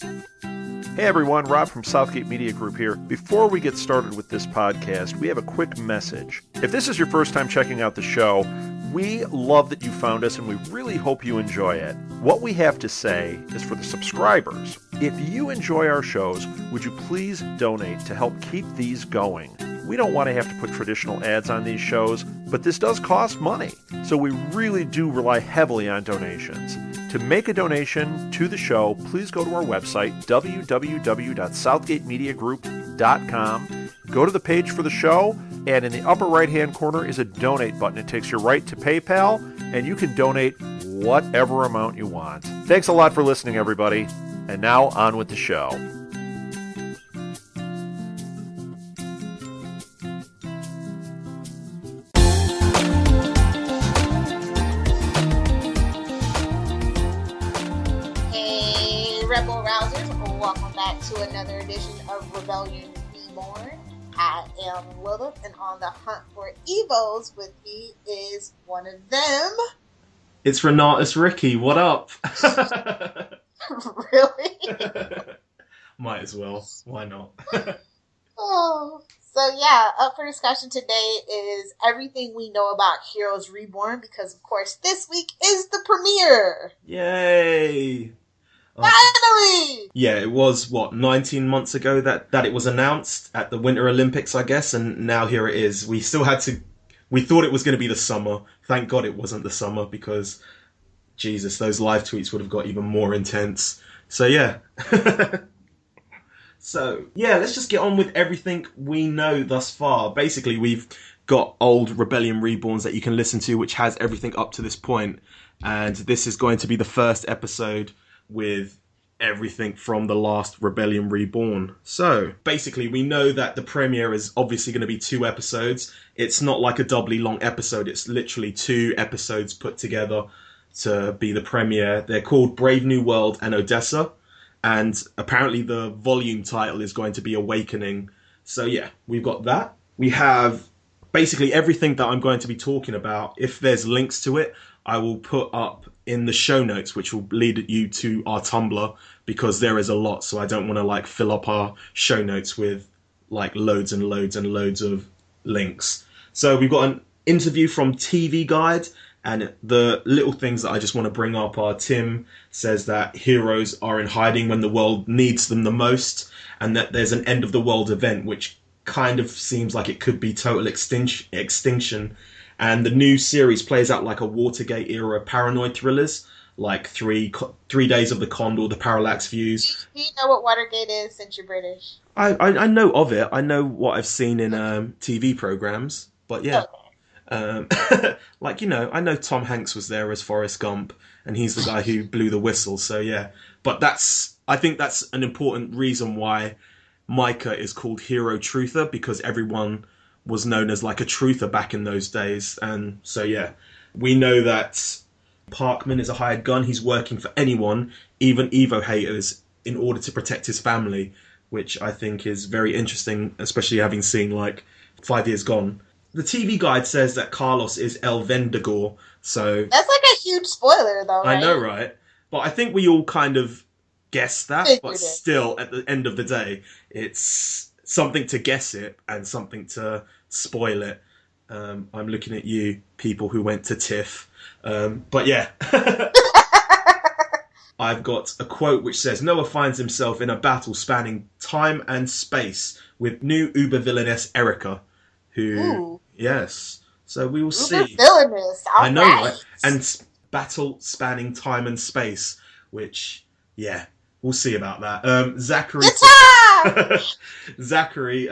Hey everyone, Rob from Southgate Media Group here. Before we get started with this podcast, we have a quick message. If this is your first time checking out the show, we love that you found us and we really hope you enjoy it. What we have to say is for the subscribers, if you enjoy our shows, would you please donate to help keep these going? We don't want to have to put traditional ads on these shows, but this does cost money, so we really do rely heavily on donations. To make a donation to the show, please go to our website, www.southgatemediagroup.com. Go to the page for the show, and in the upper right-hand corner is a donate button. It takes you right to PayPal, and you can donate whatever amount you want. Thanks a lot for listening, everybody. And now, on with the show. Rebel Rousers, welcome back to another edition of Rebellion Reborn. I am Lilith, and on the hunt for Evos with me is one of them. It's Renatus Ricky. What up? Really? Might as well. Why not? So yeah, up for discussion today is everything we know about Heroes Reborn, because of course this week is the premiere. Yay! Finally! Yeah, it was, 19 months ago that it was announced at the Winter Olympics, I guess, and now here it is. We thought it was going to be the summer. Thank God it wasn't the summer, because, Jesus, those live tweets would have got even more intense. So, yeah. Let's just get on with everything we know thus far. Basically, we've got old Rebellion Reborns that you can listen to, which has everything up to this point, and this is going to be the first episode with everything from the last Rebellion Reborn. So, basically, we know that the premiere is obviously going to be 2 episodes. It's not like a doubly long episode. It's literally 2 episodes put together to be the premiere. They're called Brave New World and Odessa. And apparently the volume title is going to be Awakening. So, yeah, we've got that. We have basically everything that I'm going to be talking about. If there's links to it, I will put up in the show notes, which will lead you to our Tumblr, because there is a lot, so I don't want to fill up our show notes with loads and loads and loads of links. So we've got an interview from TV Guide, and the little things that I just want to bring up are Tim says that heroes are in hiding when the world needs them the most, and that there's an end of the world event, which kind of seems like it could be total extinction. And the new series plays out like a Watergate era paranoid thrillers, like Three Days of the Condor, The Parallax Views. Do you know what Watergate is, since you're British? I know of it. I know what I've seen in TV programs, but yeah. Okay. I know Tom Hanks was there as Forrest Gump, and he's the guy who blew the whistle, so yeah. But I think that's an important reason why Micah is called Hero Truther, because everyone was known as a truther back in those days. And so, yeah, we know that Parkman is a hired gun. He's working for anyone, even Evo haters, in order to protect his family, which I think is very interesting, especially having seen 5 Years Gone. The TV Guide says that Carlos is El Vendago, so... That's a huge spoiler, though, right? I know, right? But I think we all kind of guessed that, but still, at the end of the day, it's something to guess it and something to spoil it. I'm looking at you, people who went to TIFF. But yeah. I've got a quote which says, Noah finds himself in a battle spanning time and space with new uber villainess Erica, who... Ooh. Yes. So we will see. Uber villainess. I know, right? And battle spanning time and space, which, yeah, we'll see about that. Zachary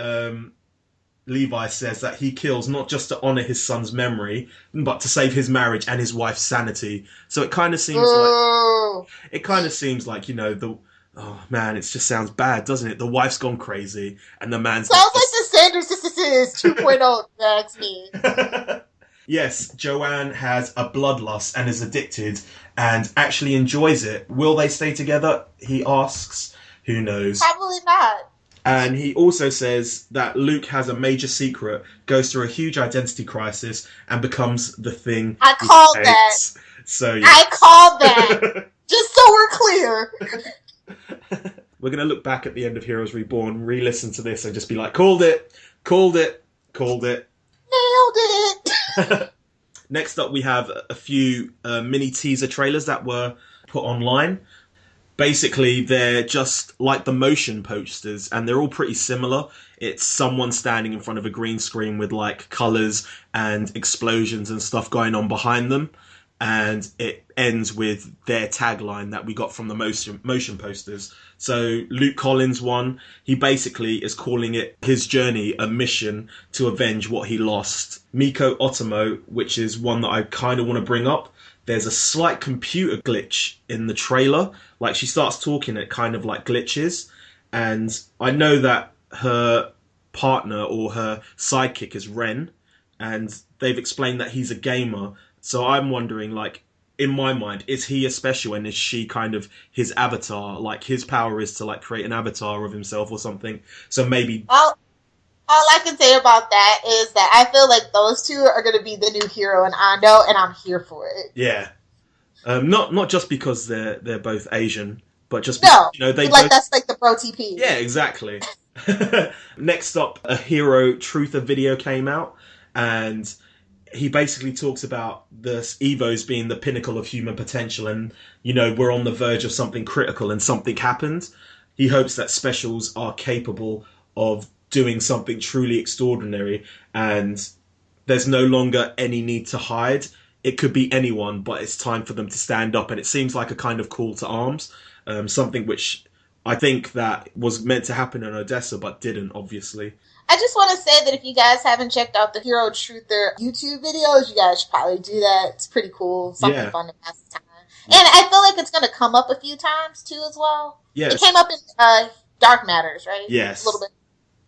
Levi says that he kills not just to honour his son's memory, but to save his marriage and his wife's sanity. So it kind of seems like oh man, it just sounds bad, doesn't it? The wife's gone crazy, and the man's sounds like the Sanders Sisters 2.0. That's me. Yes, Joanne has a bloodlust and is addicted, and actually enjoys it. Will they stay together? He asks. Who knows? Probably not. And he also says that Luke has a major secret, goes through a huge identity crisis, and becomes the thing. I called that. So yeah. I called that. Just so we're clear. we're going to look back at the end of Heroes Reborn, re-listen to this and just be like, called it, called it, called it. Nailed it! Next up, we have a few mini teaser trailers that were put online. Basically, they're just like the motion posters, and they're all pretty similar. It's someone standing in front of a green screen with like colours and explosions and stuff going on behind them. And it ends with their tagline that we got from the motion posters. So Luke Collins one, he basically is calling it his journey a mission to avenge what he lost. Miko Otomo, which is one that I kind of want to bring up. There's a slight computer glitch in the trailer. Like she starts talking, it kind of like glitches. And I know that her partner or her sidekick is Ren. And they've explained that he's a gamer. So I'm wondering, like, in my mind, is he a special and is she kind of his avatar? Like, his power is to, like, create an avatar of himself or something. So maybe... All I can say about that is that I feel like those two are going to be the new Hero and Ando, and I'm here for it. Yeah. Not just because they're both Asian, but just because, no, you know, they like both... that's like the pro TP. Yeah, exactly. Next up, a Hero Truther video came out, and... he basically talks about the Evos being the pinnacle of human potential and, you know, we're on the verge of something critical and something happened. He hopes that specials are capable of doing something truly extraordinary and there's no longer any need to hide. It could be anyone, but it's time for them to stand up. And it seems like a kind of call to arms, something which I think that was meant to happen in Odessa, but didn't, obviously. I just want to say that if you guys haven't checked out the Hero Truther YouTube videos, you guys should probably do that. It's pretty cool. Something fun to pass the time. And I feel like it's going to come up a few times, too, as well. Yes. It came up in Dark Matters, right? Yes. A little bit.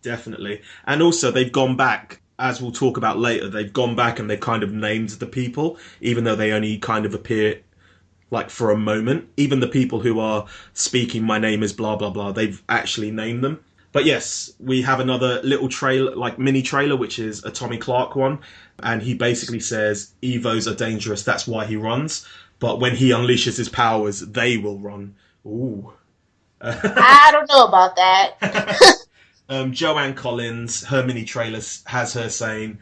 Definitely. And also, they've gone back, as we'll talk about later, they've gone back and they've kind of named the people, even though they only kind of appear, like, for a moment. Even the people who are speaking, my name is blah, blah, blah, they've actually named them. But yes, we have another little trailer, like mini trailer, which is a Tommy Clark one. And he basically says, Evos are dangerous, that's why he runs. But when he unleashes his powers, they will run. Ooh. I don't know about that. Joanne Collins, her mini trailer has her saying,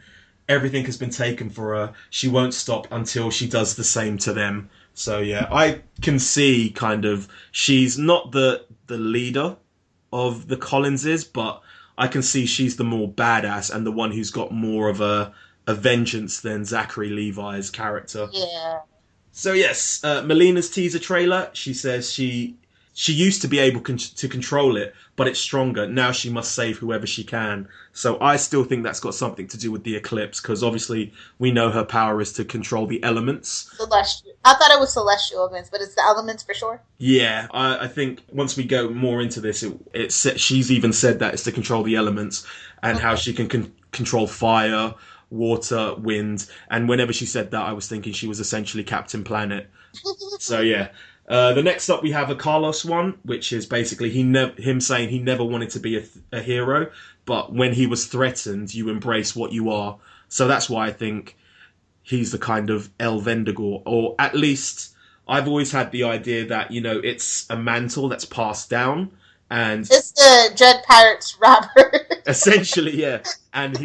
everything has been taken for her. She won't stop until she does the same to them. So yeah, I can see kind of, she's not the leader of the Collinses, but I can see she's the more badass and the one who's got more of a vengeance than Zachary Levi's character. Yeah. So yes, Melina's teaser trailer, she says she used to be able to control it, but it's stronger. Now she must save whoever she can. So I still think that's got something to do with the eclipse, because obviously we know her power is to control the elements. Celestial. I thought it was celestial events, but it's the elements for sure. Yeah, I think once we go more into this, she's even said that it's to control the elements and how she can control fire, water, wind. And whenever she said that, I was thinking she was essentially Captain Planet. So yeah. The next up, we have a Carlos one, which is basically him saying he never wanted to be a hero, but when he was threatened, you embrace what you are. So that's why I think he's the kind of El Vendigor, or at least I've always had the idea that, you know, it's a mantle that's passed down, and it's the Dread Pirates Robert. Essentially, yeah. And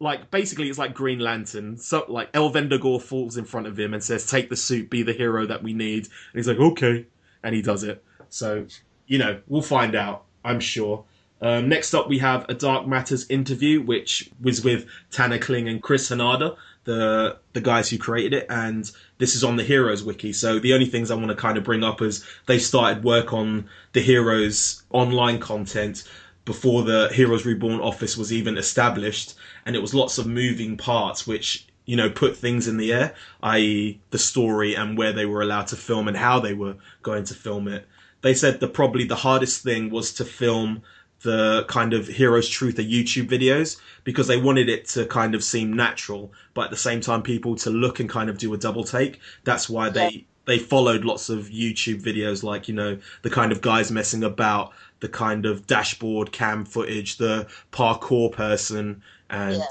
like, basically, it's like Green Lantern. So, like, El Vendigor falls in front of him and says, take the suit, be the hero that we need. And he's like, okay. And he does it. So, you know, we'll find out, I'm sure. Next up, we have a Dark Matters interview, which was with Tanner Kling and Chris Hanada, the guys who created it. And this is on the Heroes Wiki. So the only things I want to kind of bring up is they started work on the Heroes online content before the Heroes Reborn office was even established, and it was lots of moving parts which, you know, put things in the air, i.e. the story and where they were allowed to film and how they were going to film it. They said that probably the hardest thing was to film the kind of Heroes Truther YouTube videos, because they wanted it to kind of seem natural, but at the same time people to look and kind of do a double take. That's why they followed lots of YouTube videos, like, you know, the kind of guys messing about, the kind of dashboard cam footage, the parkour person, and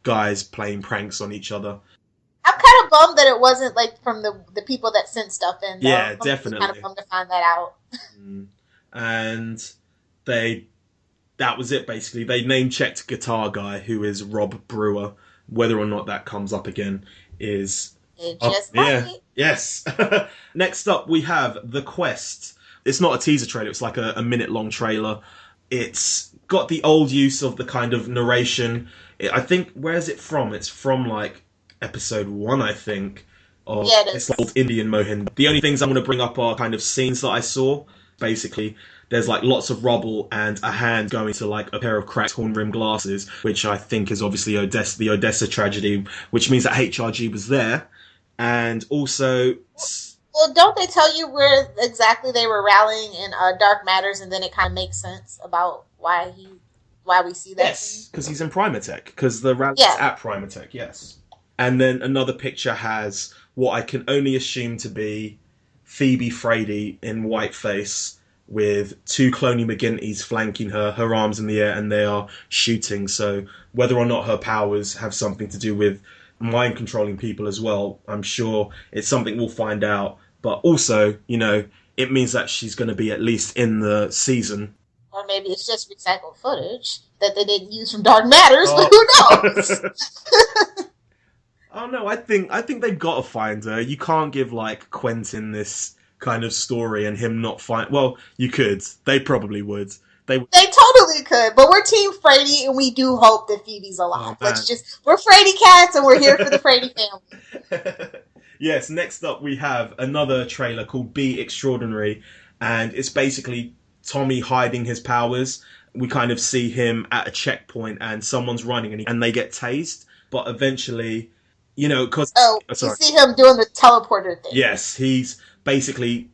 guys playing pranks on each other. I'm kind of bummed that it wasn't like from the people that sent stuff in. Though. Yeah, I'm definitely. kind of bummed to find that out. and that was it basically. They name-checked Guitar Guy, who is Rob Brewer. Whether or not that comes up again is... It just might. Yes. Next up, we have The Quest. It's not a teaser trailer. It's like a minute-long trailer. It's got the old use of the kind of narration. I think, where is it from? It's from, like, episode 1, I think. Yeah, it is. It's like old Indian Mohin. The only things I'm going to bring up are kind of scenes that I saw. Basically, there's like lots of rubble and a hand going to like a pair of cracked horn-rimmed glasses, which I think is obviously the Odessa tragedy, which means that HRG was there. And also... Well, don't they tell you where exactly they were rallying in Dark Matters, and then it kind of makes sense about why we see that? Yes, because he's in Primatech, because the rally's at Primatech, yes. And then another picture has what I can only assume to be Phoebe Frady in whiteface, with two Cloney McGinty's flanking her arms in the air, and they are shooting. So whether or not her powers have something to do with mind controlling people as well, I'm sure it's something we'll find out. But also, you know, it means that she's going to be at least in the season. Or maybe it's just recycled footage that they didn't use from Dark Matters, but who knows? Oh no, I think they've got to find her. You can't give like Quentin this kind of story and him not find... Well, you could. They probably would. They totally could, but we're Team Frady, and we do hope that Phoebe's alive. Oh, We're Frady cats, and we're here for the Frady family. Yes, next up we have another trailer called Be Extraordinary, and it's basically Tommy hiding his powers. We kind of see him at a checkpoint, and someone's running, and they get tased, but eventually, you know, because... You see him doing the teleporter thing. Yes, he's basically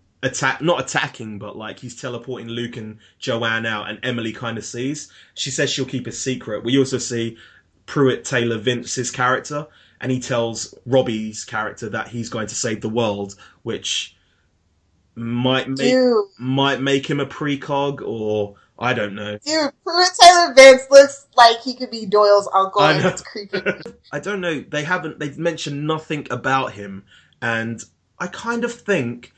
not attacking, but like he's teleporting Luke and Joanne out, and Emily kind of sees. She says she'll keep a secret. We also see Pruitt Taylor Vince's character, and he tells Robbie's character that he's going to save the world, which might make him a precog, or I don't know. Dude, Pruitt Taylor Vince looks like he could be Doyle's uncle, and it's creepy. I don't know. They've mentioned nothing about him, and I kind of think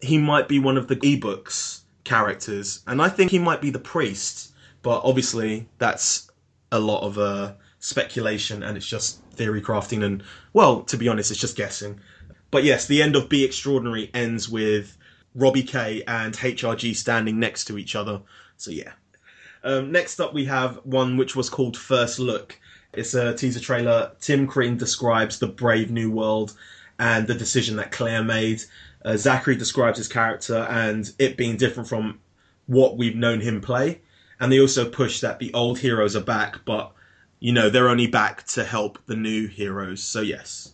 he might be one of the ebooks characters, and I think he might be the priest, but obviously that's a lot of speculation, and it's just theory crafting, and, well, to be honest, it's just guessing. But yes, the end of Be Extraordinary ends with Robbie K and HRG standing next to each other, so yeah. Next up we have one which was called First Look. It's a teaser trailer. Tim Crean describes the brave new world and the decision that Claire made. Zachary describes his character and it being different from what we've known him play. And they also push that the old heroes are back, but, you know, they're only back to help the new heroes. So, yes.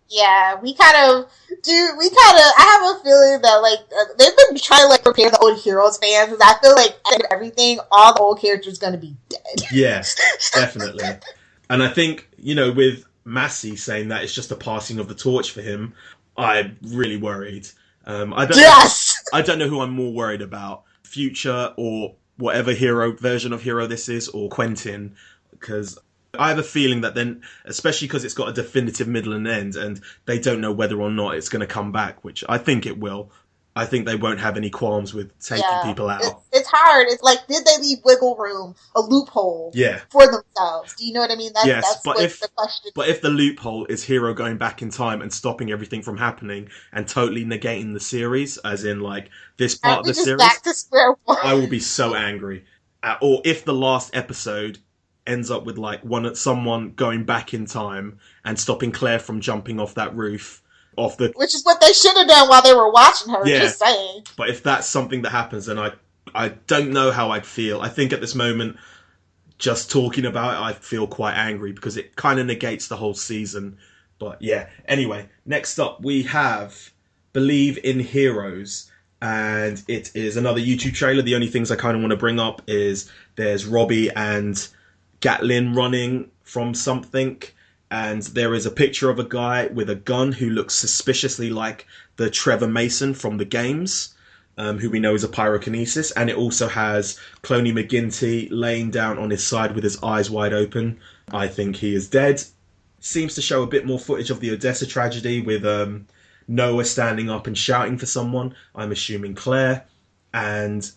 Yeah, I have a feeling that, like, they've been trying to, like, prepare the old heroes fans, because I feel like everything, all the old characters are going to be dead. Yeah, definitely. And I think, you know, with Massey saying that it's just a passing of the torch for him, I'm really worried. I don't know who I'm more worried about, Future or whatever version of hero this is, or Quentin, because I have a feeling that then, especially because it's got a definitive middle and end, and they don't know whether or not it's going to come back, which I think it will. I think they won't have any qualms with taking people out. It's hard. It's like, did they leave wiggle room, a loophole for themselves? Do you know what I mean? That's the question. But if the loophole is Hero going back in time and stopping everything from happening and totally negating the series, as in like this part of the series, back to square one. I will be so angry. Or if the last episode ends up with like someone going back in time and stopping Claire from jumping off that roof. Which is what they should have done while they were watching her, just saying. But if that's something that happens, then I don't know how I'd feel. I think at this moment, just talking about it, I feel quite angry because it kind of negates the whole season. But yeah, anyway, next up we have Believe in Heroes. And it is another YouTube trailer. The only things I kind of want to bring up is there's Robbie and Gatlin running from something. And there is a picture of a guy with a gun who looks suspiciously like the Trevor Mason from the games, who we know is a pyrokinesis. And it also has Cloney McGinty laying down on his side with his eyes wide open. I think he is dead. Seems to show a bit more footage of the Odessa tragedy with Noah standing up and shouting for someone. I'm assuming Claire. And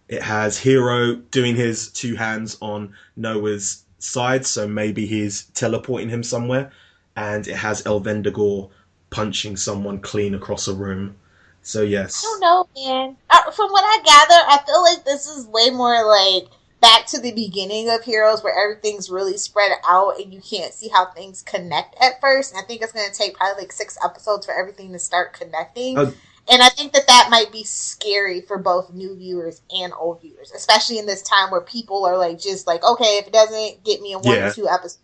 It has Hero doing his two hands on Noah's side, so maybe he's teleporting him somewhere. And it has El Vendigor punching someone clean across a room. So yes. I don't know, man. From what I gather, I feel like this is way more like back to the beginning of Heroes, where everything's really spread out and you can't see how things connect at first. And I think it's going to take probably like 6 episodes for everything to start connecting. And I think that might be scary for both new viewers and old viewers, especially in this time where people are like, just like, okay, if it doesn't get me in 1 or 2 episodes,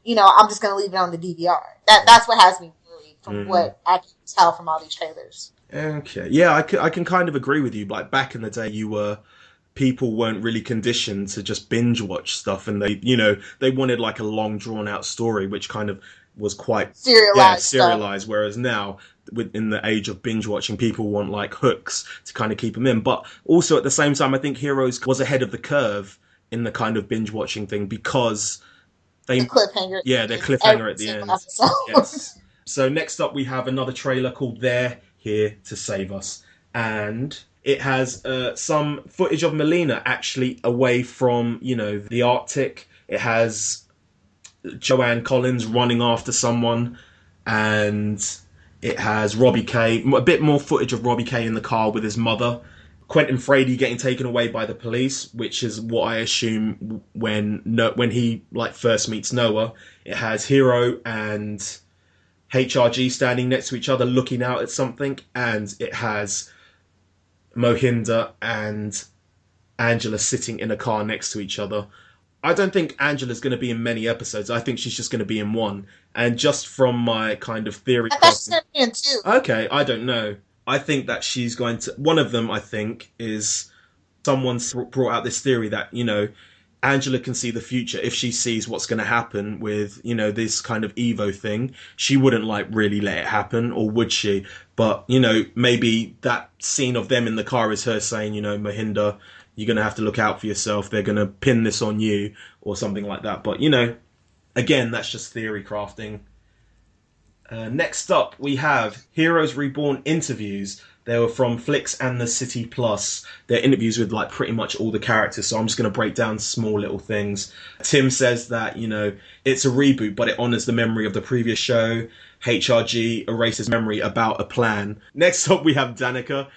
I'm just going to leave it on the DVR. That's what has me worried from what I can tell from all these trailers. Okay. Yeah, I can kind of agree with you. Like, back in the day, people weren't really conditioned to just binge watch stuff, and they wanted like a long drawn out story, which kind of was quite serialized. Whereas now, in the age of binge watching, people want like hooks to kind of keep them in. But also at the same time, I think Heroes was ahead of the curve in the kind of binge watching thing, because the cliffhanger. Yeah, their cliffhanger at the end. Yes. So next up, we have another trailer called They're Here to Save Us, and it has some footage of Melina actually away from, the Arctic. It has Joanne Collins running after someone, and it has Robbie Kay, a bit more footage of Robbie Kay in the car with his mother. Quentin Frady getting taken away by the police, which is what I assume when he first meets Noah. It has Hero and HRG standing next to each other looking out at something, and it has Mohinder and Angela sitting in a car next to each other. I don't think Angela's going to be in many episodes. I think she's just going to be in one. And just from my kind of theory... I thought she's going to be in 2. Okay, I don't know. I think that she's going to... One of them, I think, is someone's brought out this theory that, Angela can see the future. If she sees what's going to happen with, this kind of Evo thing, she wouldn't really let it happen, or would she? But, maybe that scene of them in the car is her saying, Mohinder, you're going to have to look out for yourself. They're going to pin this on you, or something like that. But, again, that's just theory crafting. Next up, we have Heroes Reborn interviews. They were from Flix and the City Plus. They're interviews with pretty much all the characters, so I'm just going to break down small little things. Tim says that, it's a reboot, but it honours the memory of the previous show. HRG erases memory about a plan. Next up, we have Danica.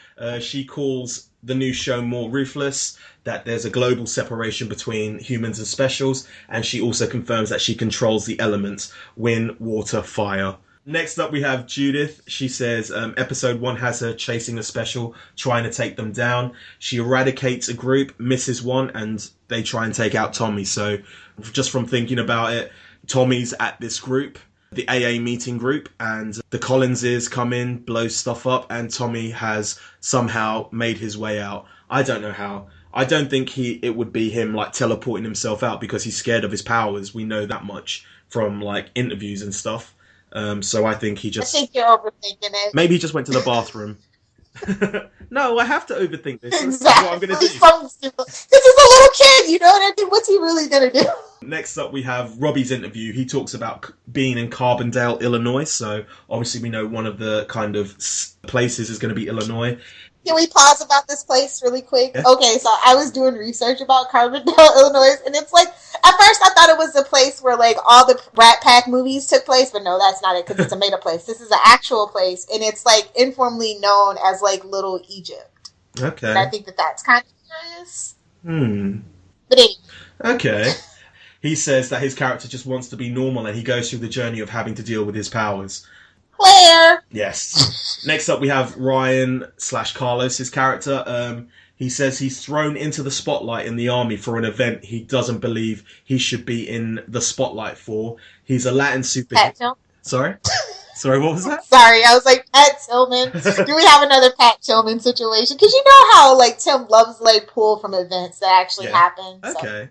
She calls the new show more ruthless, that there's a global separation between humans and specials, and she also confirms that she controls the elements: wind, water, fire. Next up, we have Judith. She says episode 1 has her chasing a special, trying to take them down. She eradicates a group, misses one, and they try and take out Tommy. So just from thinking about it, Tommy's at this group, the AA meeting group, and the Collinses come in, blow stuff up, and Tommy has somehow made his way out. I don't know how. I don't think it would be him teleporting himself out, because he's scared of his powers. We know that much from interviews and stuff. So I think he just... I think you're overthinking it. Maybe he just went to the bathroom. No, I have to overthink this. Exactly. That's what I'm going to do. This is a little kid, you know what I mean? What's he really going to do? Next up, we have Robbie's interview. He talks about being in Carbondale, Illinois. So obviously we know one of the kind of places is going to be Illinois. Can we pause about this place really quick? Yeah. Okay, so I was doing research about Carbondale, Illinois, and it's at first I thought it was the place where all the Rat Pack movies took place, but no, that's not it, because it's a made-up place. This is an actual place, and it's informally known as Little Egypt. Okay. And I think that's kind of curious. But anyway. Okay. He says that his character just wants to be normal, and he goes through the journey of having to deal with his powers. Claire! Yes. Next up, we have Ryan/Carlos, his character. He says he's thrown into the spotlight in the army for an event he doesn't believe he should be in the spotlight for. He's a Latin superhero. Sorry? Sorry, what was that? Sorry, I was Pat Tillman. Do we have another Pat Tillman situation? Because you know how Tim loves pull from events that actually happen. So. Okay.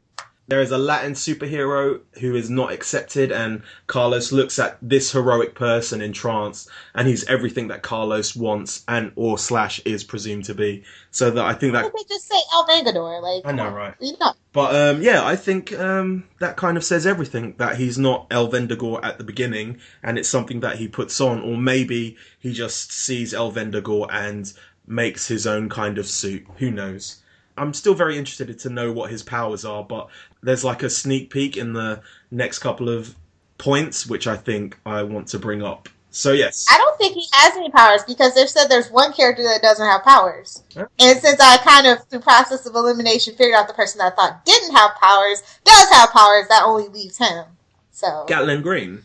There is a Latin superhero who is not accepted, and Carlos looks at this heroic person in trance, and he's everything that Carlos wants or / is presumed to be. So that I think that... Why don't they just say El Vengador? I know, right? You know. But I think that kind of says everything, that he's not El Vendigor at the beginning, and it's something that he puts on, or maybe he just sees El Vendigor and makes his own kind of suit. Who knows? I'm still very interested to know what his powers are, but there's like a sneak peek in the next couple of points, which I think I want to bring up. So yes. I don't think he has any powers because they've said there's one character that doesn't have powers. Huh? And since I kind of, through process of elimination, figured out the person that I thought didn't have powers does have powers, that only leaves him. So Gatlin Green.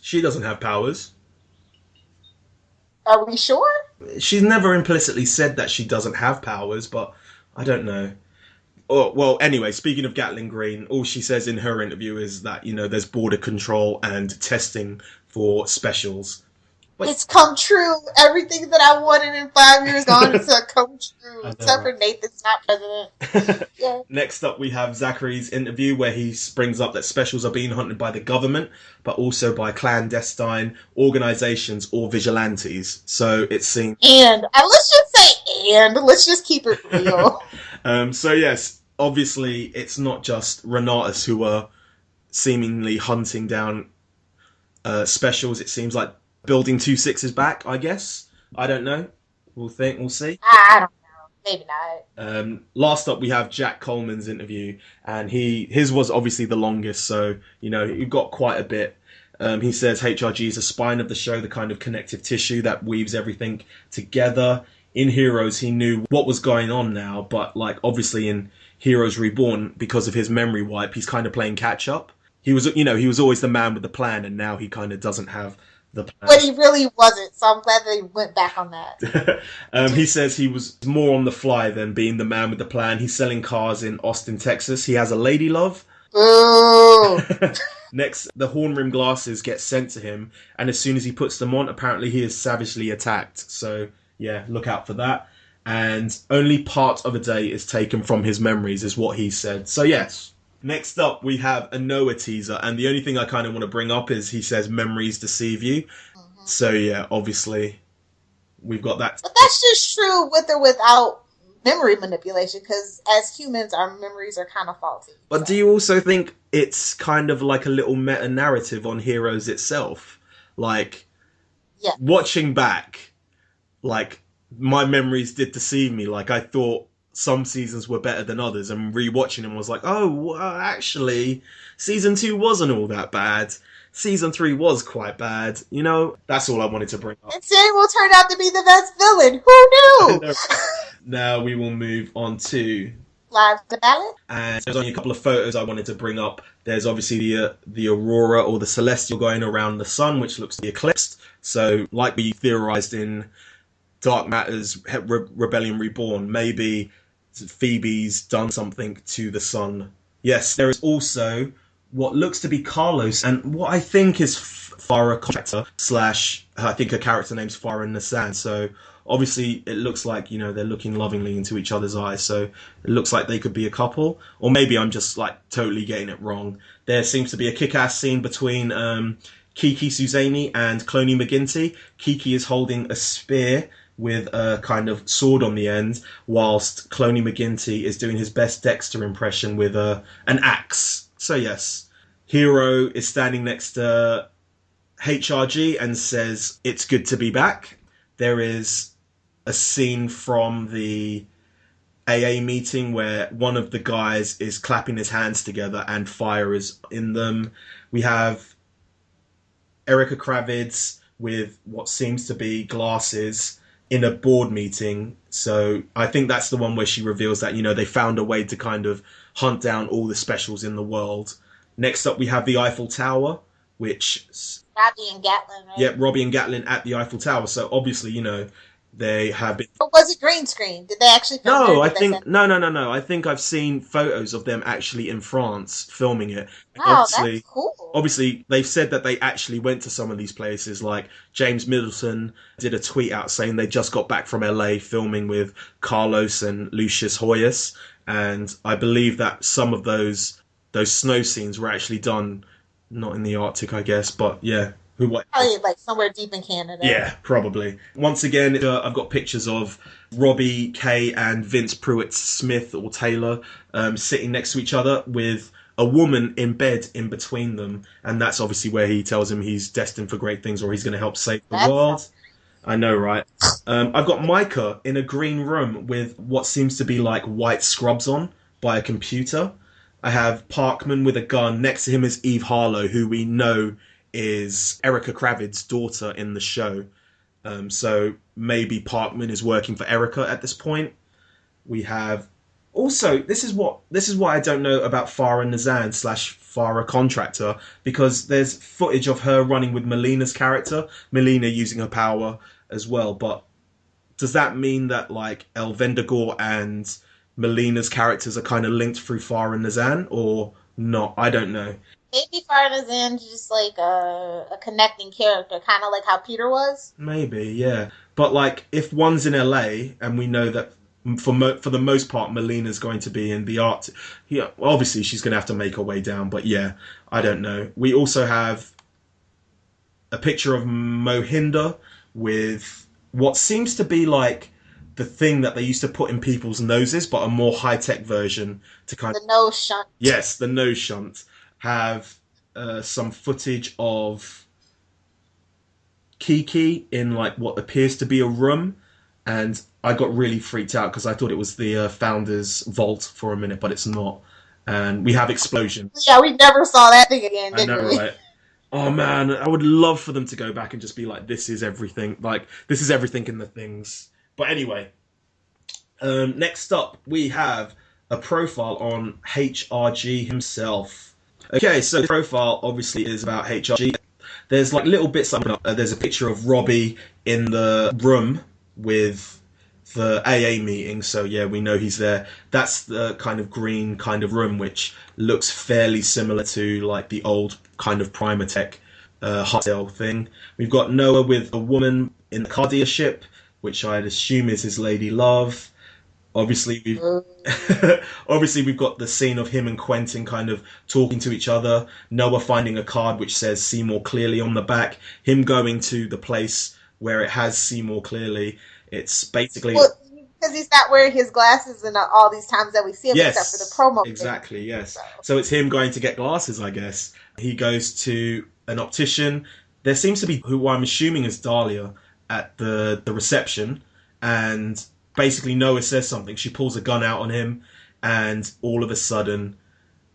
She doesn't have powers. are we sure? She's never implicitly said that she doesn't have powers, but I don't know. Oh, well, anyway, speaking of Gatlin Green, all she says in her interview is that, there's border control and testing for specials. But It's come true. Everything that I wanted in 5 years on has come true. I know, Except for right? Nathan's not president. Yeah. Next up, we have Zachary's interview where he brings up that specials are being hunted by the government, but also by clandestine organizations or vigilantes. So it seems. Let's just keep it real. So yes, obviously it's not just Renatus who are seemingly hunting down specials. It seems like Building 26 is back, I guess. I don't know. We'll see. I don't know. Maybe not. Last up, we have Jack Coleman's interview, and his was obviously the longest, so he got quite a bit. He says HRG is the spine of the show, the kind of connective tissue that weaves everything together. In Heroes, he knew what was going on now, but obviously in Heroes Reborn, because of his memory wipe, he's kind of playing catch up. He was always the man with the plan, and now he kind of doesn't have the plan. But he really wasn't, so I'm glad they went back on that. He says he was more on the fly than being the man with the plan. He's selling cars in Austin, Texas. He has a lady love. Ooh. Next, the horn rim glasses get sent to him, and as soon as he puts them on, apparently he is savagely attacked. So yeah, look out for that. And only part of a day is taken from his memories, is what he said. So yes. Next up, we have a Noah teaser, and the only thing I kind of want to bring up is he says memories deceive you. Mm-hmm. So yeah, obviously, we've got that. But that's just true with or without memory manipulation, because as humans, our memories are kind of faulty. But do you also think it's kind of like a little meta-narrative on Heroes itself? Yeah. Watching back, my memories did deceive me. I thought some seasons were better than others, and rewatching them was like, oh, well, actually, season 2 wasn't all that bad. Season 3 was quite bad. That's all I wanted to bring up. And Samuel turned out to be the best villain. Who knew? Now we will move on to Live the ballot. And there's only a couple of photos I wanted to bring up. There's obviously the aurora or the celestial going around the sun, which looks to be eclipsed. So, like we theorized in Dark Matter's Rebellion Reborn, maybe Phoebe's done something to the sun. Yes, there is also what looks to be Carlos and what I think is Farah Contractor / I think her character name's Farah Nassan. So obviously it looks like, they're looking lovingly into each other's eyes. So it looks like they could be a couple. Or maybe I'm just totally getting it wrong. There seems to be a kick-ass scene between Kiki Suzani and Cloney McGinty. Kiki is holding a spear with a kind of sword on the end, whilst Cloney McGinty is doing his best Dexter impression with an axe. So yes, Hero is standing next to HRG and says, "It's good to be back." There is a scene from the AA meeting where one of the guys is clapping his hands together and fire is in them. We have Erica Kravitz with what seems to be glasses in a board meeting. So I think that's the one where she reveals that, they found a way to kind of hunt down all the specials in the world. Next up, we have the Eiffel Tower, which... Robbie and Gatlin, right? Yep, Robbie and Gatlin at the Eiffel Tower. So obviously, they have been... Or was it green screen? Did they actually film No, it? I think... No. I think I've seen photos of them actually in France filming it. Wow, that's cool. Obviously, they've said that they actually went to some of these places. Like, James Middleton did a tweet out saying they just got back from LA filming with Carlos and Lucius Hoyas. And I believe that some of those snow scenes were actually done, not in the Arctic, I guess, but yeah. Probably somewhere deep in Canada. Yeah, probably. Once again, I've got pictures of Robbie, Kay, and Vince Pruitt Smith or Taylor sitting next to each other with a woman in bed in between them. And that's obviously where he tells him he's destined for great things or he's going to help save the world. I know, right? I've got Micah in a green room with what seems to be like white scrubs on by a computer. I have Parkman with a gun. Next to him is Eve Harlow, who we know is Erica Kravid's daughter in the show. So maybe Parkman is working for Erica at this point. We have also this is what I don't know about Farah Nazan / Farah Contractor, because there's footage of her running with Melina's character, Melina using her power as well. But does that mean that like El Vendigor and Melina's characters are kind of linked through Farah Nazan or not? I don't know. Maybe Farnazan's just like a connecting character, kind of like how Peter was. Maybe, yeah. But like, if one's in LA, and we know that for the most part, Melina's going to be in the art. Yeah, obviously she's going to have to make her way down. But yeah, I don't know. We also have a picture of Mohinder with what seems to be like the thing that they used to put in people's noses, but a more high-tech version to kind of... The nose shunt. Yes, the nose shunt. Have some footage of Kiki in like what appears to be a room, and I got really freaked out because I thought it was the founder's vault for a minute, but it's not. And we have explosions. Yeah, we never saw that thing again, I did know, we? right? Oh man, I would love for them to go back and just be like, this is everything. Like, this is everything in the things. But anyway, next up we have a profile on HRG himself. Okay, so the profile obviously is about HRG. There's like little bits. There's a picture of Robbie in the room with the AA meeting. So yeah, we know he's there. That's the kind of green kind of room, which looks fairly similar to like the old kind of Primatech hostile thing. We've got Noah with a woman in the car dealership, which I'd assume is his lady love. Obviously, we've got the scene of him and Quentin kind of talking to each other. Noah finding a card which says "See more clearly" on the back. Him going to the place where it has "See more clearly." It's basically because he's not wearing his glasses in all these times that we see him, yes, except for the promo. Exactly, yes. So it's him going to get glasses, I guess. He goes to an optician. There seems to be who I'm assuming is Dahlia at the reception, and basically Noah says something. She pulls a gun out on him, and all of a sudden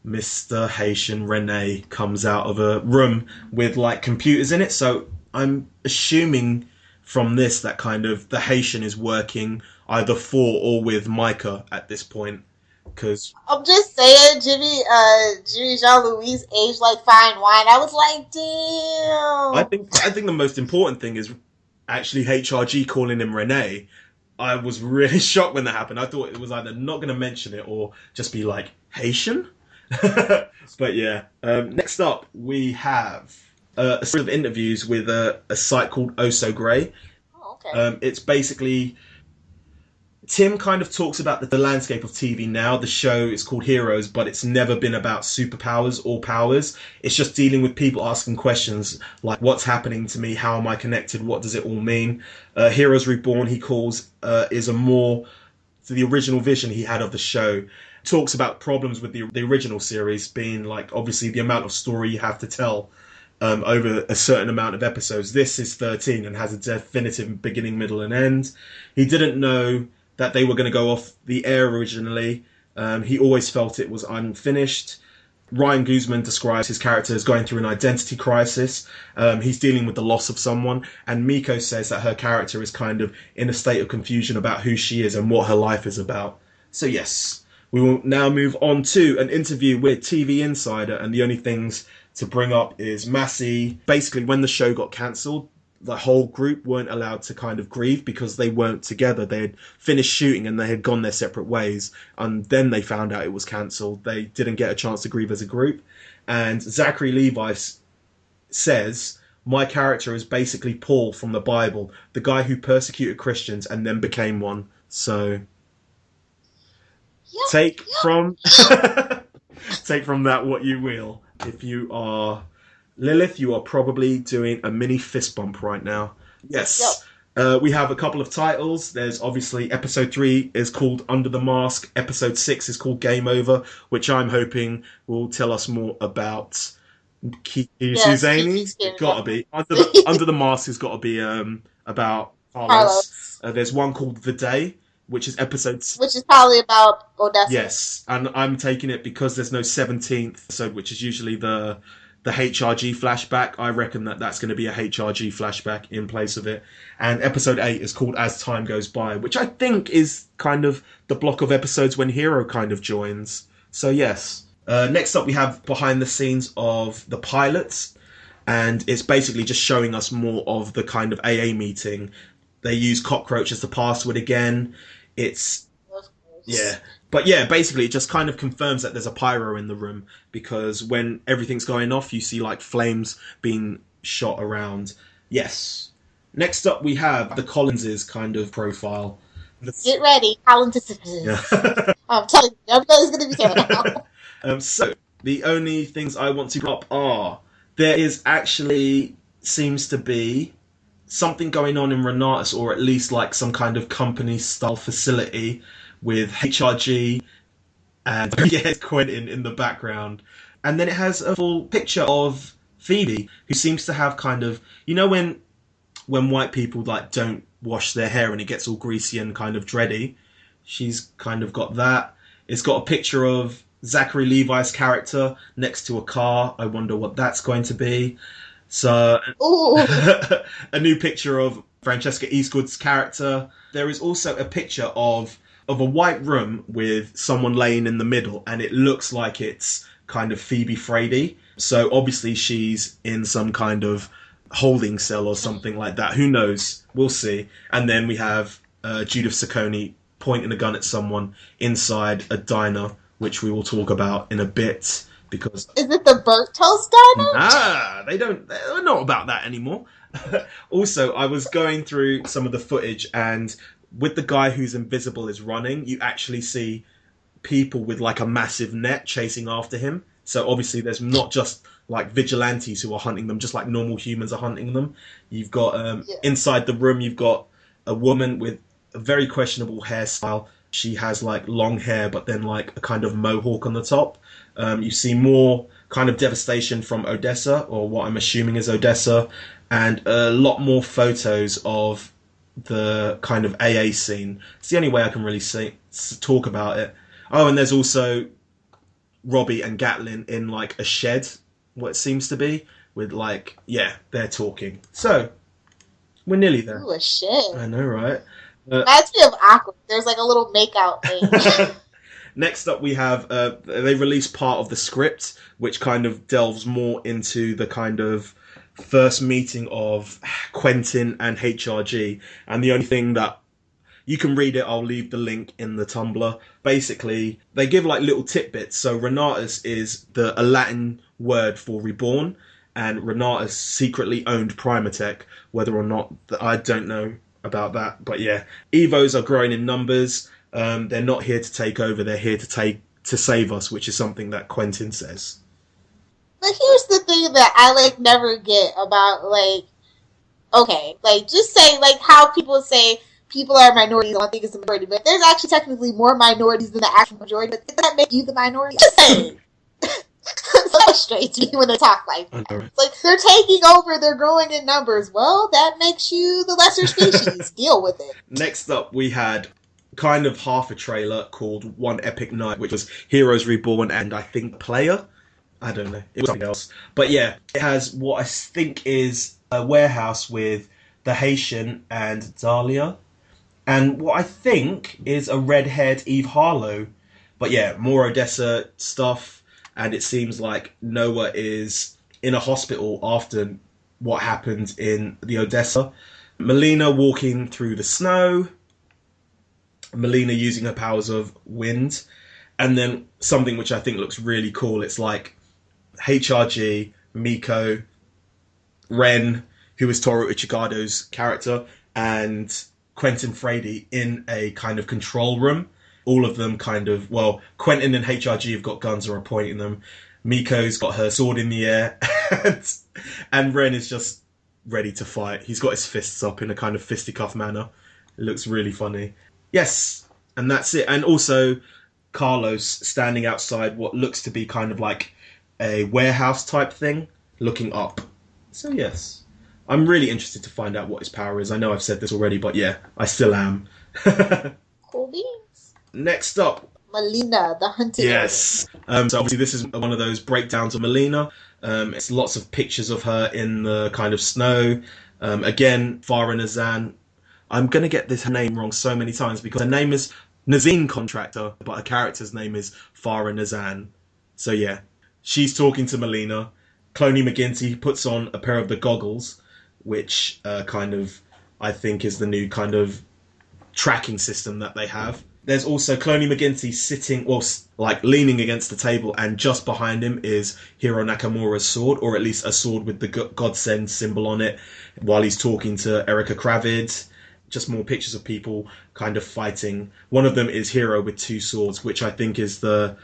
Mr. Haitian Rene comes out of a room with like computers in it. So I'm assuming from this that kind of the Haitian is working either for or with Micah at this point. Because I'm just saying, Jimmy Jean-Louis aged like fine wine. I was like, damn. I think the most important thing is actually HRG calling him Rene. I was really shocked when that happened. I thought it was either not going to mention it or just be like, Haitian? But yeah. Next up, we have a series of interviews with a site called Oh So Grey. Oh, okay. It's basically... Tim kind of talks about the landscape of TV now. The show is called Heroes, but it's never been about superpowers or powers. It's just dealing with people asking questions like, what's happening to me? How am I connected? What does it all mean? Heroes Reborn, he calls, is a more to the original vision he had of the show. Talks about problems with the original series being like, obviously, the amount of story you have to tell over a certain amount of episodes. This is 13 and has a definitive beginning, middle, and end. He didn't know that they were going to go off the air originally. He always felt it was unfinished. Ryan Guzman describes his character as going through an identity crisis. He's dealing with the loss of someone. And Miko says that her character is kind of in a state of confusion about who she is and what her life is about. So yes, we will now move on to an interview with TV Insider. And the only things to bring up is Massey. Basically, when the show got cancelled, the whole group weren't allowed to kind of grieve because they weren't together. They had finished shooting and they had gone their separate ways. And then they found out it was cancelled. They didn't get a chance to grieve as a group. And Zachary Levi says, my character is basically Paul from the Bible, the guy who persecuted Christians and then became one. So take from that what you will. If you are Lilith, you are probably doing a mini fist bump right now. Yes. Yep. We have a couple of titles. There's obviously episode 3 is called Under the Mask. Episode 6 is called Game Over, which I'm hoping will tell us more about Kiki Suzanne. It's gotta be. Under the Mask has got to be about Carlos. There's one called The Day, which is episodes. Which is probably about Odessa. Yes, and I'm taking it because there's no 17th episode, which is usually the HRG flashback. I reckon that's going to be a HRG flashback in place of it. And episode 8 is called As Time Goes By, which I think is kind of the block of episodes when Hero kind of joins. So yes. Next up we have behind the scenes of the pilots, and it's basically just showing us more of the kind of AA meeting. They use Cockroach as the password again. But yeah, basically it just kind of confirms that there's a pyro in the room, because when everything's going off, you see like flames being shot around. Yes. Next up we have the Collinses kind of profile. Get ready, Collins. Yeah. I'm telling you, everybody's going to be terrible. So the only things I want to bring up are there is actually seems to be something going on in Renatus, or at least like some kind of company style facility with HRG and Quentin in the background. And then it has a full picture of Phoebe, who seems to have kind of, you know, when white people like don't wash their hair and it gets all greasy and kind of dready, she's kind of got that. It's got a picture of Zachary Levi's character next to a car. I wonder what that's going to be. So a new picture of Francesca Eastwood's character. There is also a picture of a white room with someone laying in the middle, and it looks like it's kind of Phoebe Frady. So obviously she's in some kind of holding cell or something like that. Who knows? We'll see. And then we have Judith Saccone pointing a gun at someone inside a diner, which we will talk about in a bit. Because is it the Burnt Toast Diner? They're not about that anymore. Also, I was going through some of the footage, and with the guy who's invisible is running, you actually see people with like a massive net chasing after him. So obviously there's not just like vigilantes who are hunting them, just like normal humans are hunting them. You've got inside the room, you've got a woman with a very questionable hairstyle. She has like long hair, but then like a kind of mohawk on the top. You see more kind of devastation from Odessa, or what I'm assuming is Odessa, and a lot more photos of the kind of AA scene. It's the only way I can really talk about it. Oh, and there's also Robbie and Gatlin in like a shed, what it seems to be, with like, they're talking. So, we're nearly there. Ooh, a shed. I know, right? Reminds me of Aqua. There's like a little makeout thing. Next up we have, they released part of the script, which kind of delves more into the kind of first meeting of Quentin and HRG. And the only thing that you can read it, I'll leave the link in the Tumblr. Basically, they give like little tidbits. So Renatus is a Latin word for reborn, and Renatus secretly owned Primatech. Whether or not, I don't know about that. But yeah, Evos are growing in numbers. They're not here to take over. They're here to save us, which is something that Quentin says. But here's the thing that I like never get about like, okay, like just say like how people say people are minorities. I don't think it's the majority, but there's actually technically more minorities than the actual majority. But does that make you the minority? Just saying. So that frustrates me when they talk like that. It's like they're taking over. They're growing in numbers. Well, that makes you the lesser species. Deal with it. Next up, we had kind of half a trailer called One Epic Night, which was Heroes Reborn and I think Player. I don't know. It was something else. But yeah, it has what I think is a warehouse with the Haitian and Dahlia. And what I think is a red-haired Eve Harlow. But yeah, more Odessa stuff. And it seems like Noah is in a hospital after what happened in the Odessa. Melina walking through the snow. Melina using her powers of wind. And then something which I think looks really cool. It's like HRG, Miko, Ren, who is Toru Ichigado's character, and Quentin Frady in a kind of control room. All of them kind of, well, Quentin and HRG have got guns or are pointing them. Miko's got her sword in the air, and Ren is just ready to fight. He's got his fists up in a kind of fisticuff manner. It looks really funny. Yes, and that's it. And also Carlos standing outside what looks to be kind of like a warehouse type thing, looking up. So yes, I'm really interested to find out what his power is. I know I've said this already, but yeah, I still am. Cool beans. Next up, Melina, the hunted yes. So obviously this is one of those breakdowns of Melina. It's lots of pictures of her in the kind of snow. Again, Farah Nazan. I'm going to get this name wrong so many times because her name is Nazine Contractor, but her character's name is Farah Nazan. So yeah, she's talking to Melina. Cloney McGinty puts on a pair of the goggles, which kind of, I think, is the new kind of tracking system that they have. There's also Cloney McGinty sitting, or like leaning against the table, and just behind him is Hiro Nakamura's sword, or at least a sword with the Godsend symbol on it, while he's talking to Erica Kravid. Just more pictures of people kind of fighting. One of them is Hiro with two swords, which I think is the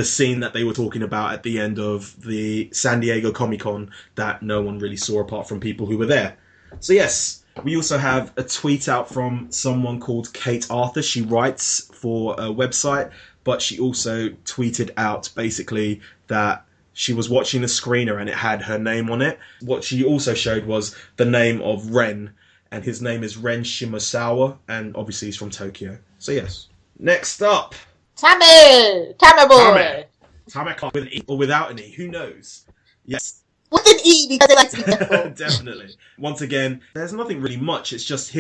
scene that they were talking about at the end of the San Diego Comic-Con that no one really saw apart from people who were there. So yes, we also have a tweet out from someone called Kate Arthur. She writes for a website, but she also tweeted out basically that she was watching a screener and it had her name on it. What she also showed was the name of Ren, and his name is Ren Shimosawa, and obviously he's from Tokyo. So yes. Next up, Tommy boy. Tommy with an E or without an E, who knows? Yes. With an E because they like to be difficult. Definitely. Once again, there's nothing really much. It's just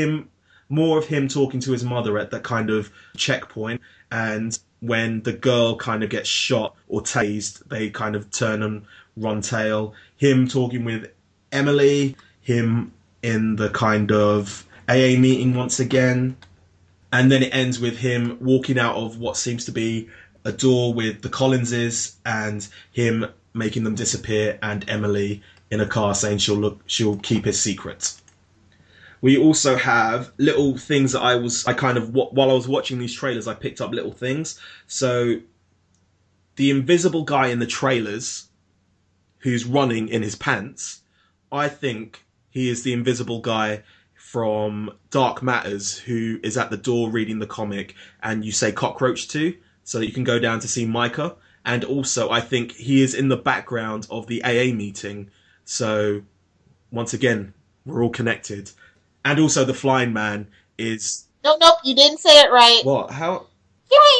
more of him talking to his mother at that kind of checkpoint. And when the girl kind of gets shot or tased, they kind of turn and run tail. Him talking with Emily, him in the kind of AA meeting once again. And then it ends with him walking out of what seems to be a door with the Collinses and him making them disappear, and Emily in a car saying she'll keep his secret. We also have little things that while I was watching these trailers, I picked up little things. So the invisible guy in the trailers who's running in his pants, I think he is the invisible guy from Dark Matters who is at the door reading the comic and you say cockroach to, so that you can go down to see Micah. And also, I think he is in the background of the AA meeting. So, once again, we're all connected. And also, the Flying Man is... Nope, you didn't say it right. What? How?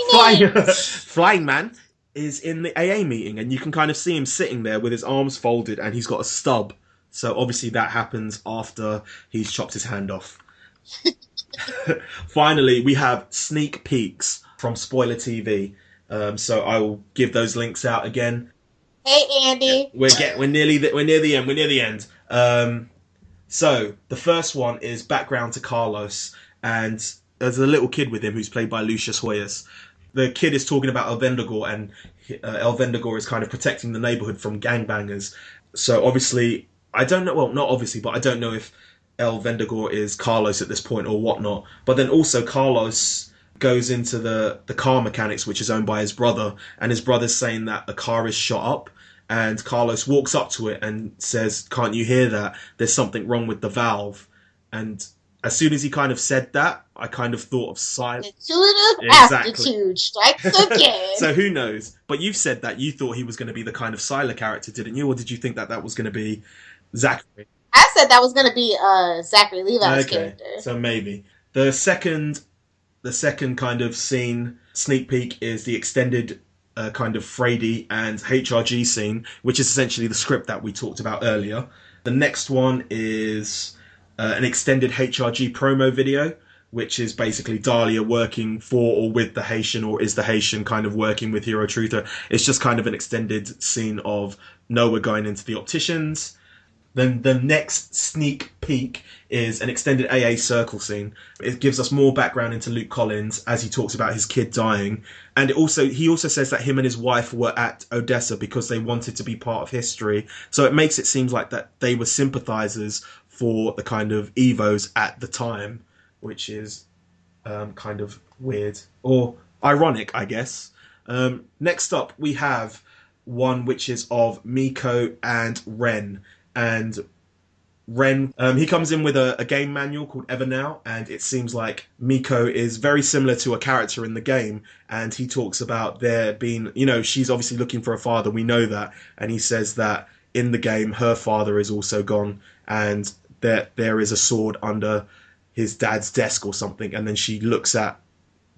Flying Flying Man is in the AA meeting, and you can kind of see him sitting there with his arms folded, and he's got a stub. So, obviously, that happens after he's chopped his hand off. Finally, we have sneak peeks from Spoiler TV. So I will give those links out again. Hey, Andy. We're near the end. So the first one is background to Carlos, and there's a little kid with him who's played by Lucius Hoyas. The kid is talking about El Vendigor, and El Vendigor is kind of protecting the neighborhood from gangbangers. So obviously, I don't know. Well, not obviously, but I don't know if El Vendigor is Carlos at this point or whatnot. But then also Carlos goes into the car mechanics, which is owned by his brother, and his brother's saying that the car is shot up, and Carlos walks up to it and says, "Can't you hear that? There's something wrong with the valve." And as soon as he kind of said that, I kind of thought of silence. Intuitive aptitude strikes again. So who knows? But you've said that you thought he was going to be the kind of Sylar character, didn't you? Or did you think that was going to be Zachary? I said that was going to be Zachary Levi's character. So maybe. The second kind of scene, sneak peek, is the extended kind of Frady and HRG scene, which is essentially the script that we talked about earlier. The next one is an extended HRG promo video, which is basically Dahlia working for or with the Haitian, or is the Haitian kind of working with Hero Truther. It's just kind of an extended scene of Noah going into the opticians. Then the next sneak peek is an extended AA circle scene. It gives us more background into Luke Collins as he talks about his kid dying. And he also says that him and his wife were at Odessa because they wanted to be part of history. So it makes it seem like that they were sympathizers for the kind of Evos at the time, which is kind of weird or ironic, I guess. Next up, we have one which is of Miko and Ren. And Ren, he comes in with a game manual called Ever Now, and it seems like Miko is very similar to a character in the game, and he talks about there being, she's obviously looking for a father, we know that, and he says that in the game her father is also gone, and there is a sword under his dad's desk or something, and then she looks at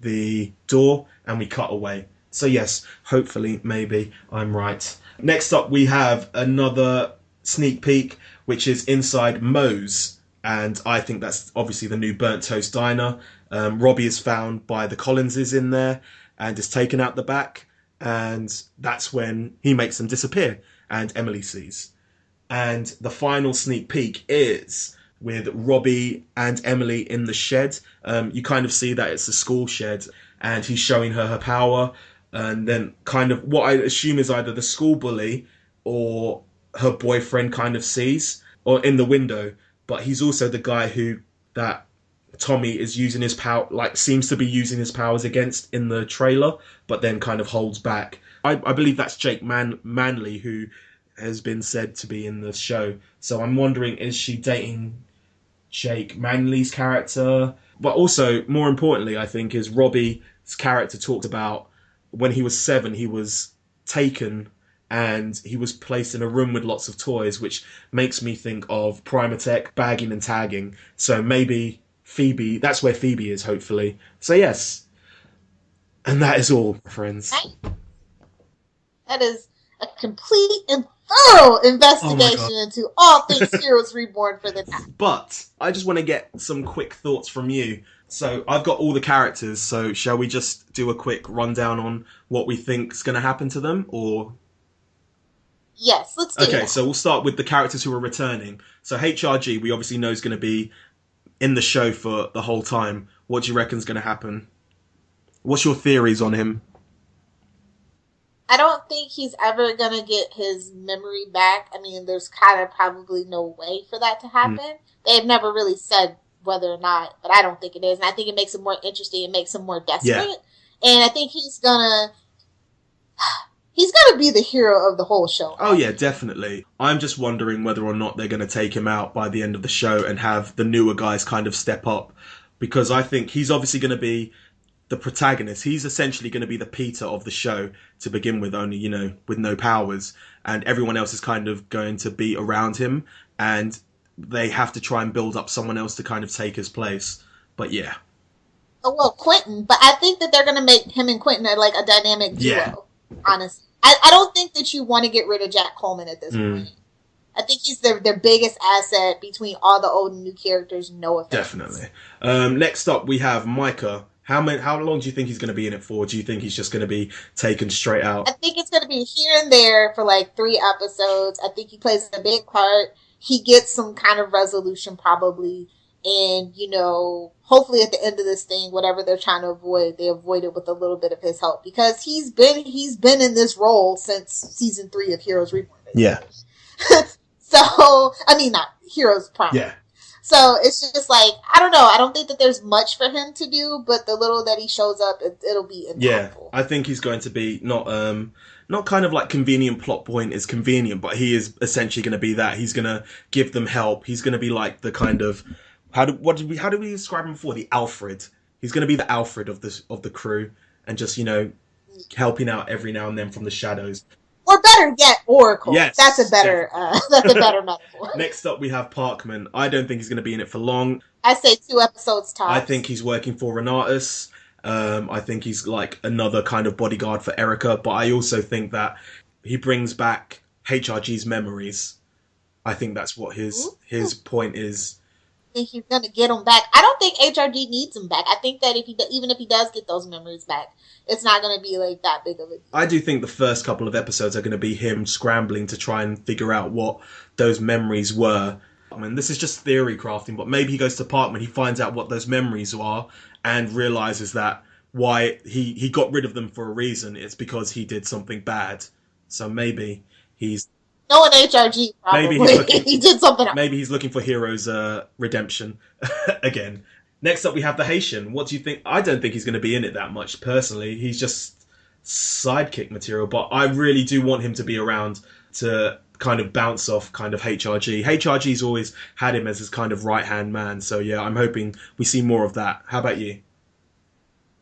the door and we cut away. So yes, hopefully, maybe I'm right. Next up, we have another sneak peek, which is inside Moe's, and I think that's obviously the new Burnt Toast Diner. Robbie is found by the Collinses in there and is taken out the back, and that's when he makes them disappear, and Emily sees. And the final sneak peek is with Robbie and Emily in the shed. You kind of see that it's a school shed, and he's showing her power, and then kind of what I assume is either the school bully or her boyfriend kind of sees, or in the window. But he's also the guy who that Tommy is using his power, like seems to be using his powers against in the trailer, but then kind of holds back. I believe that's Jake Manley, who has been said to be in the show. So I'm wondering, is she dating Jake Manley's character? But also, more importantly, I think, is Robbie's character talked about when he was 7, he was taken and he was placed in a room with lots of toys, which makes me think of Primatech, bagging and tagging. So maybe Phoebe, that's where Phoebe is, hopefully. So yes. And that is all, friends. That is a complete and thorough investigation into all things Heroes Reborn for the night. But I just want to get some quick thoughts from you. So I've got all the characters, so shall we just do a quick rundown on what we think is going to happen to them, or... Yes, let's do Okay, that. so we'll start with the characters who are returning. So HRG, we obviously know is going to be in the show for the whole time. What do you reckon is going to happen? What's your theories on him? I don't think he's ever going to get his memory back. I mean, there's kind of probably no way for that to happen. They've never really said whether or not, but I don't think it is. And I think it makes him more interesting. It makes him more desperate. Yeah. And I think he's gonna be the hero of the whole show. Oh yeah, definitely. I'm just wondering whether or not they're going to take him out by the end of the show and have the newer guys kind of step up. Because I think he's obviously going to be the protagonist. He's essentially going to be the Peter of the show to begin with, only, you know, with no powers. And everyone else is kind of going to be around him. And they have to try and build up someone else to kind of take his place. But yeah. Oh, well, Quentin. But I think that they're going to make him and Quentin like a dynamic duo. Yeah. Honestly. I don't think that you want to get rid of Jack Coleman at this point. I think he's their biggest asset between all the old and new characters. No offense. Definitely. Next up, we have Micah. How long do you think he's going to be in it for? Do you think he's just going to be taken straight out? I think it's going to be here and there for like 3 episodes. I think he plays a big part. He gets some kind of resolution probably. And, you know, hopefully at the end of this thing, whatever they're trying to avoid, they avoid it with a little bit of his help. Because he's been in this role since season 3 of Heroes Reborn. Yeah. So, I mean, not Heroes Prime. Yeah. So it's just like, I don't know. I don't think that there's much for him to do, but the little that he shows up, it'll be impactful. Yeah, I think he's going to be not kind of like convenient plot point is convenient, but he is essentially going to be that. He's going to give them help. He's going to be like the kind of how do we describe him before? The Alfred. He's going to be the Alfred of the crew, and just, you know, helping out every now and then from the shadows. Or better yet, Oracle. Yes, that's a better metaphor. Next up, we have Parkman. I don't think he's going to be in it for long. I say 2 episodes tops. I think he's working for Renatus. I think he's like another kind of bodyguard for Erica. But I also think that he brings back HRG's memories. I think that's what his point is. I think he's going to get them back. I don't think HRG needs them back. I think that even if he does get those memories back, it's not going to be like that big of a deal. I do think the first couple of episodes are going to be him scrambling to try and figure out what those memories were. I mean, this is just theory crafting, but maybe he goes to Parkman, he finds out what those memories are, and realizes that why he got rid of them for a reason. It's because he did something bad. So maybe he's... No one HRG, probably. Maybe he did something else. Maybe he's looking for Hero's redemption again. Next up, we have the Haitian. What do you think? I don't think he's going to be in it that much, personally. He's just sidekick material, but I really do want him to be around to kind of bounce off kind of HRG. HRG's always had him as his kind of right-hand man, so yeah, I'm hoping we see more of that. How about you?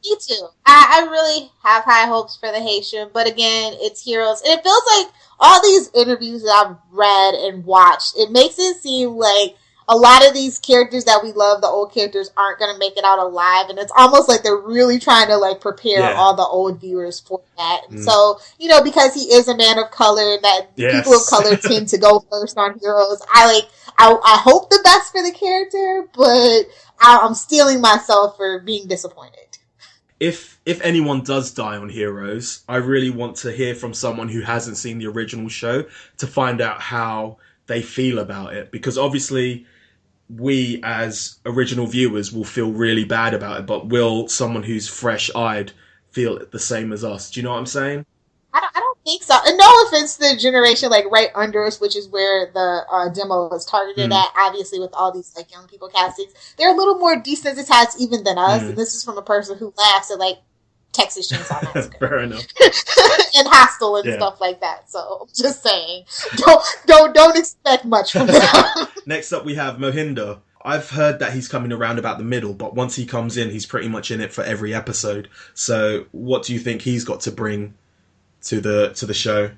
Me too. I really have high hopes for the Haitian, but again, it's Heroes. And it feels like all these interviews that I've read and watched, it makes it seem like, a lot of these characters that we love, the old characters, aren't going to make it out alive. And it's almost like they're really trying to like prepare all the old viewers for that. And so, you know, because he is a man of color, that people of color tend to go first on heroes. I hope the best for the character, but I'm steeling myself for being disappointed. If anyone does die on Heroes, I really want to hear from someone who hasn't seen the original show to find out how they feel about it. Because obviously, we as original viewers will feel really bad about it, but will someone who's fresh-eyed feel the same as us? Do you know what I'm saying? I don't think so. And no offense to the generation like right under us, which is where the demo is targeted at. Obviously, with all these like young people castings, they're a little more desensitized even than us. And this is from a person who laughs at like Texas Chainsaw Massacre, fair enough, and Hostel and stuff like that. So I'm just saying, don't expect much from them. Next up, we have Mohinder. I've heard that he's coming around about the middle, but once he comes in, he's pretty much in it for every episode. So, what do you think he's got to bring to the show?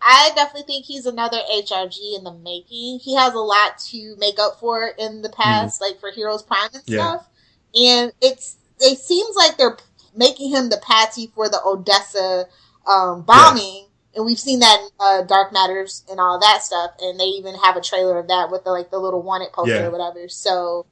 I definitely think he's another HRG in the making. He has a lot to make up for in the past, like for Heroes Prime and stuff. And it seems like they're making him the patsy for the Odessa bombing. And we've seen that in Dark Matters and all that stuff. And they even have a trailer of that with the little wanted poster or whatever. So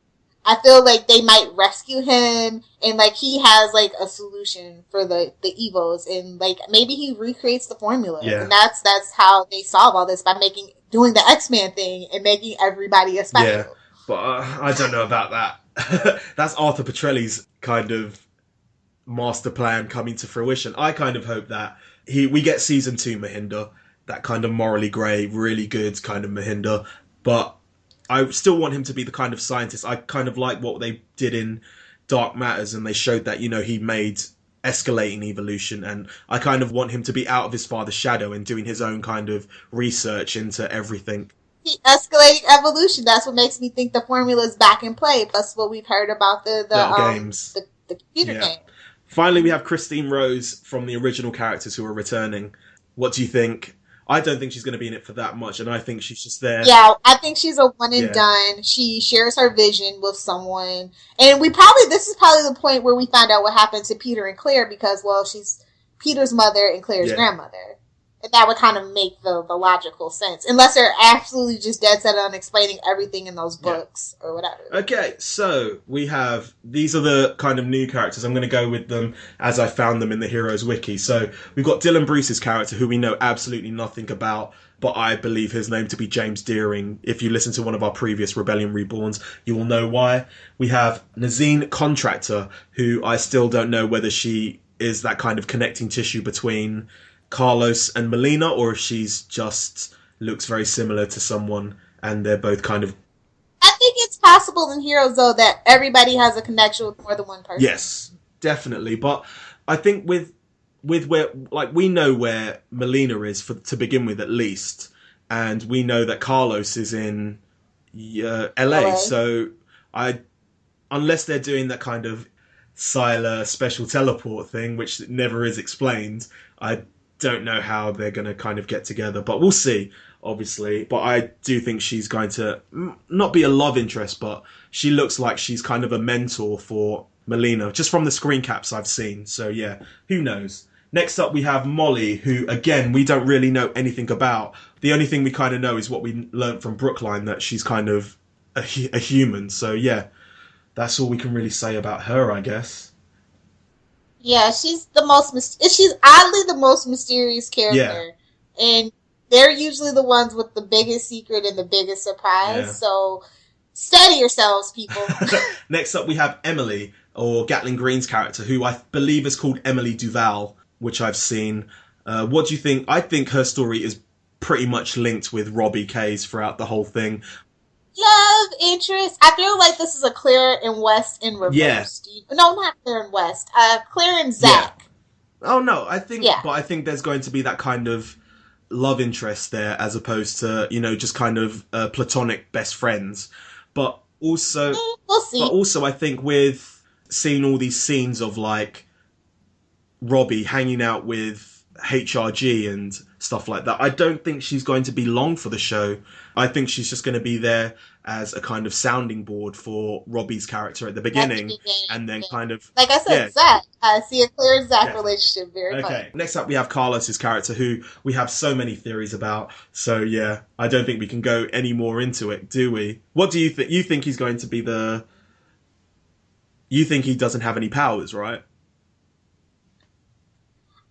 I feel like they might rescue him, and like he has like a solution for the Evos, and like maybe he recreates the formula, and that's how they solve all this, by doing the X-Men thing and making everybody a special. Yeah, but I don't know about that. That's Arthur Petrelli's kind of master plan coming to fruition. I kind of hope that we get season 2 Mohinder, that kind of morally grey, really good kind of Mohinder, but I still want him to be the kind of scientist. I kind of like what they did in Dark Matters, and they showed that, you know, he made escalating evolution, and I kind of want him to be out of his father's shadow and doing his own kind of research into everything. The escalating evolution, that's what makes me think the formula is back in play, plus what we've heard about the games. The computer game. Finally, we have Christine Rose from the original characters who are returning. What do you think? I don't think she's going to be in it for that much, and I think she's just there. Yeah, I think she's a one and done. She shares her vision with someone, and this is probably the point where we find out what happened to Peter and Claire, because, well, she's Peter's mother and Claire's grandmother. And that would kind of make the logical sense, unless they're absolutely just dead set on explaining everything in those books or whatever. Okay, so these are the kind of new characters. I'm going to go with them as I found them in the Heroes Wiki. So we've got Dylan Bruce's character, who we know absolutely nothing about, but I believe his name to be James Deering. If you listen to one of our previous Rebellion Reborns, you will know why. We have Nazine Contractor, who I still don't know whether she is that kind of connecting tissue between Carlos and Melina, or if she's just looks very similar to someone and they're both kind of... I think it's possible in Heroes, though, that everybody has a connection with more than one person. Yes, definitely. But I think with where, like, we know where Melina is to begin with, at least, and we know that Carlos is in LA. So unless they're doing that kind of Sylar special teleport thing, which never is explained, I don't know how they're going to kind of get together, but we'll see, obviously. But I do think she's going to not be a love interest, but she looks like she's kind of a mentor for Melina, just from the screen caps I've seen. So yeah, who knows? Next up, we have Molly, who, again, we don't really know anything about. The only thing we kind of know is what we learned from Brookline, that she's kind of a human. So yeah, that's all we can really say about her, I guess. Yeah, she's oddly the most mysterious character. Yeah. And they're usually the ones with the biggest secret and the biggest surprise. Yeah. So steady yourselves, people. Next up, we have Emily, or Gatling Green's character, who I believe is called Emily Duval, which I've seen. What do you think? I think her story is pretty much linked with Robbie Kay's throughout the whole thing. Love interest. I feel like this is a Claire and West in reverse. Yeah. No, not Claire and West. Claire and Zach. Yeah. Oh no, but I think there's going to be that kind of love interest there, as opposed to, you know, just kind of platonic best friends. But also, we'll see. But also, I think with seeing all these scenes of like Robbie hanging out with HRG and stuff like that. I don't think she's going to be long for the show. I think she's just going to be there as a kind of sounding board for Robbie's character at the beginning, and then kind of... Like I said, Zach. I see a clear Zach relationship. Very funny. Okay, next up we have Carlos's character, who we have so many theories about. So yeah, I don't think we can go any more into it, do we? What do you think? You think he's going to be the... You think he doesn't have any powers, right?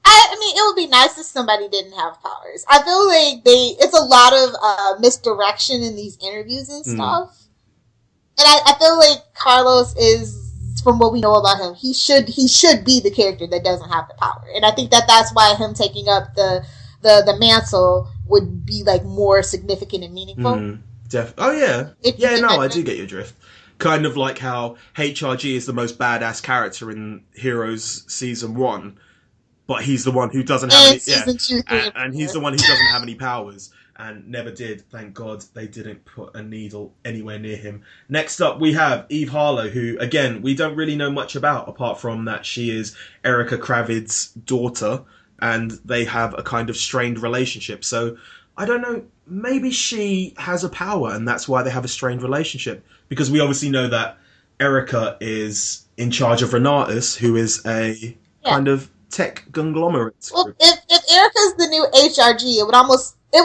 I mean, it would be nice if somebody didn't have powers. I feel like it's a lot of misdirection in these interviews and stuff. And I feel like Carlos is, from what we know about him, he should be the character that doesn't have the power. And I think that's why him taking up the mantle would be like more significant and meaningful. Oh yeah. I do get your drift. Kind of like how HRG is the most badass character in Heroes Season 1. But he's the one who doesn't have any... Season 2, 3, and he's the one who doesn't have any powers. And never did. Thank God they didn't put a needle anywhere near him. Next up, we have Eve Harlow, who, again, we don't really know much about, apart from that she is Erica Kravid's daughter. And they have a kind of strained relationship. So, I don't know, maybe she has a power, and that's why they have a strained relationship. Because we obviously know that Erica is in charge of Renatus, who is a kind of tech conglomerate. Well, if Erica's the new HRG, it would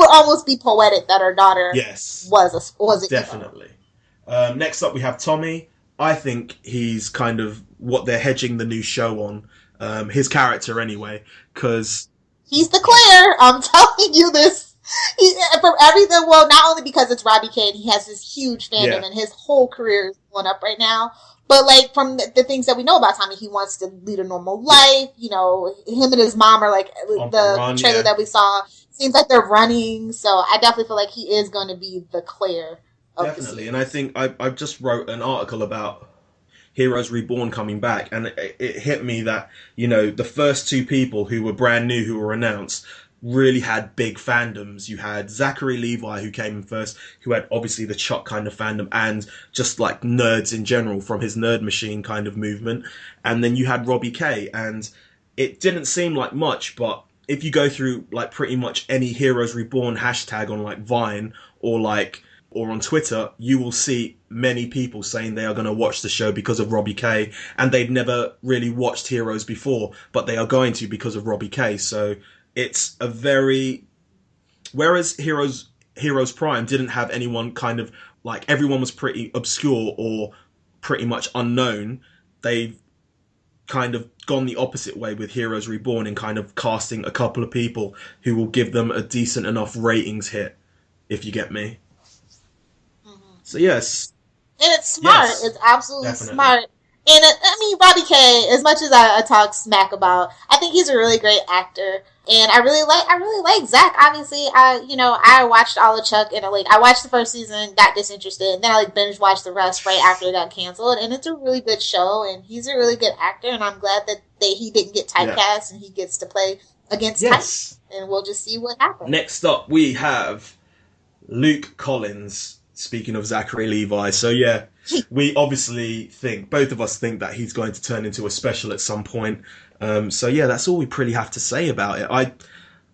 almost be poetic that her daughter was a definitely. Next up, we have Tommy. I think he's kind of what they're hedging the new show on. His character, anyway, because he's the Claire. I'm telling you this. From everything, well, not only because it's Robbie K and he has this huge fandom and his whole career is going up right now, but like from the things that we know about Tommy, he wants to lead a normal life. You know, him and his mom are like the trailer that we saw. Seems like they're running, so I definitely feel like he is going to be the Claire. Definitely, and I think I just wrote an article about Heroes Reborn coming back, and it hit me that, you know, the first two people who were brand new, who were announced, really had big fandoms. You had Zachary Levi, who came in first, who had obviously the Chuck kind of fandom and just like nerds in general from his Nerd Machine kind of movement. And then you had Robbie K, and it didn't seem like much, but if you go through like pretty much any Heroes Reborn hashtag on like Vine or on Twitter, you will see many people saying they are going to watch the show because of Robbie K, and they'd never really watched Heroes before, but they are going to because of Robbie K. So it's a very... Whereas Heroes Prime didn't have anyone kind of... Like, everyone was pretty obscure or pretty much unknown. They've kind of gone the opposite way with Heroes Reborn in kind of casting a couple of people who will give them a decent enough ratings hit, if you get me. So, yes. And it's smart. Yes, it's absolutely smart. And I mean, Robbie K, as much as I talk smack about, I think he's a really great actor. And I really like Zach. Obviously, I watched all of Chuck, and I watched the first season, got disinterested, and then I binge watched the rest right after it got canceled. And it's a really good show, and he's a really good actor. And I'm glad that he didn't get typecast, and he gets to play against types. And we'll just see what happens. Next up, we have Luke Collins. Speaking of Zachary Levi, so yeah, we obviously think, both of us think that he's going to turn into a special at some point. So yeah, that's all we pretty have to say about it.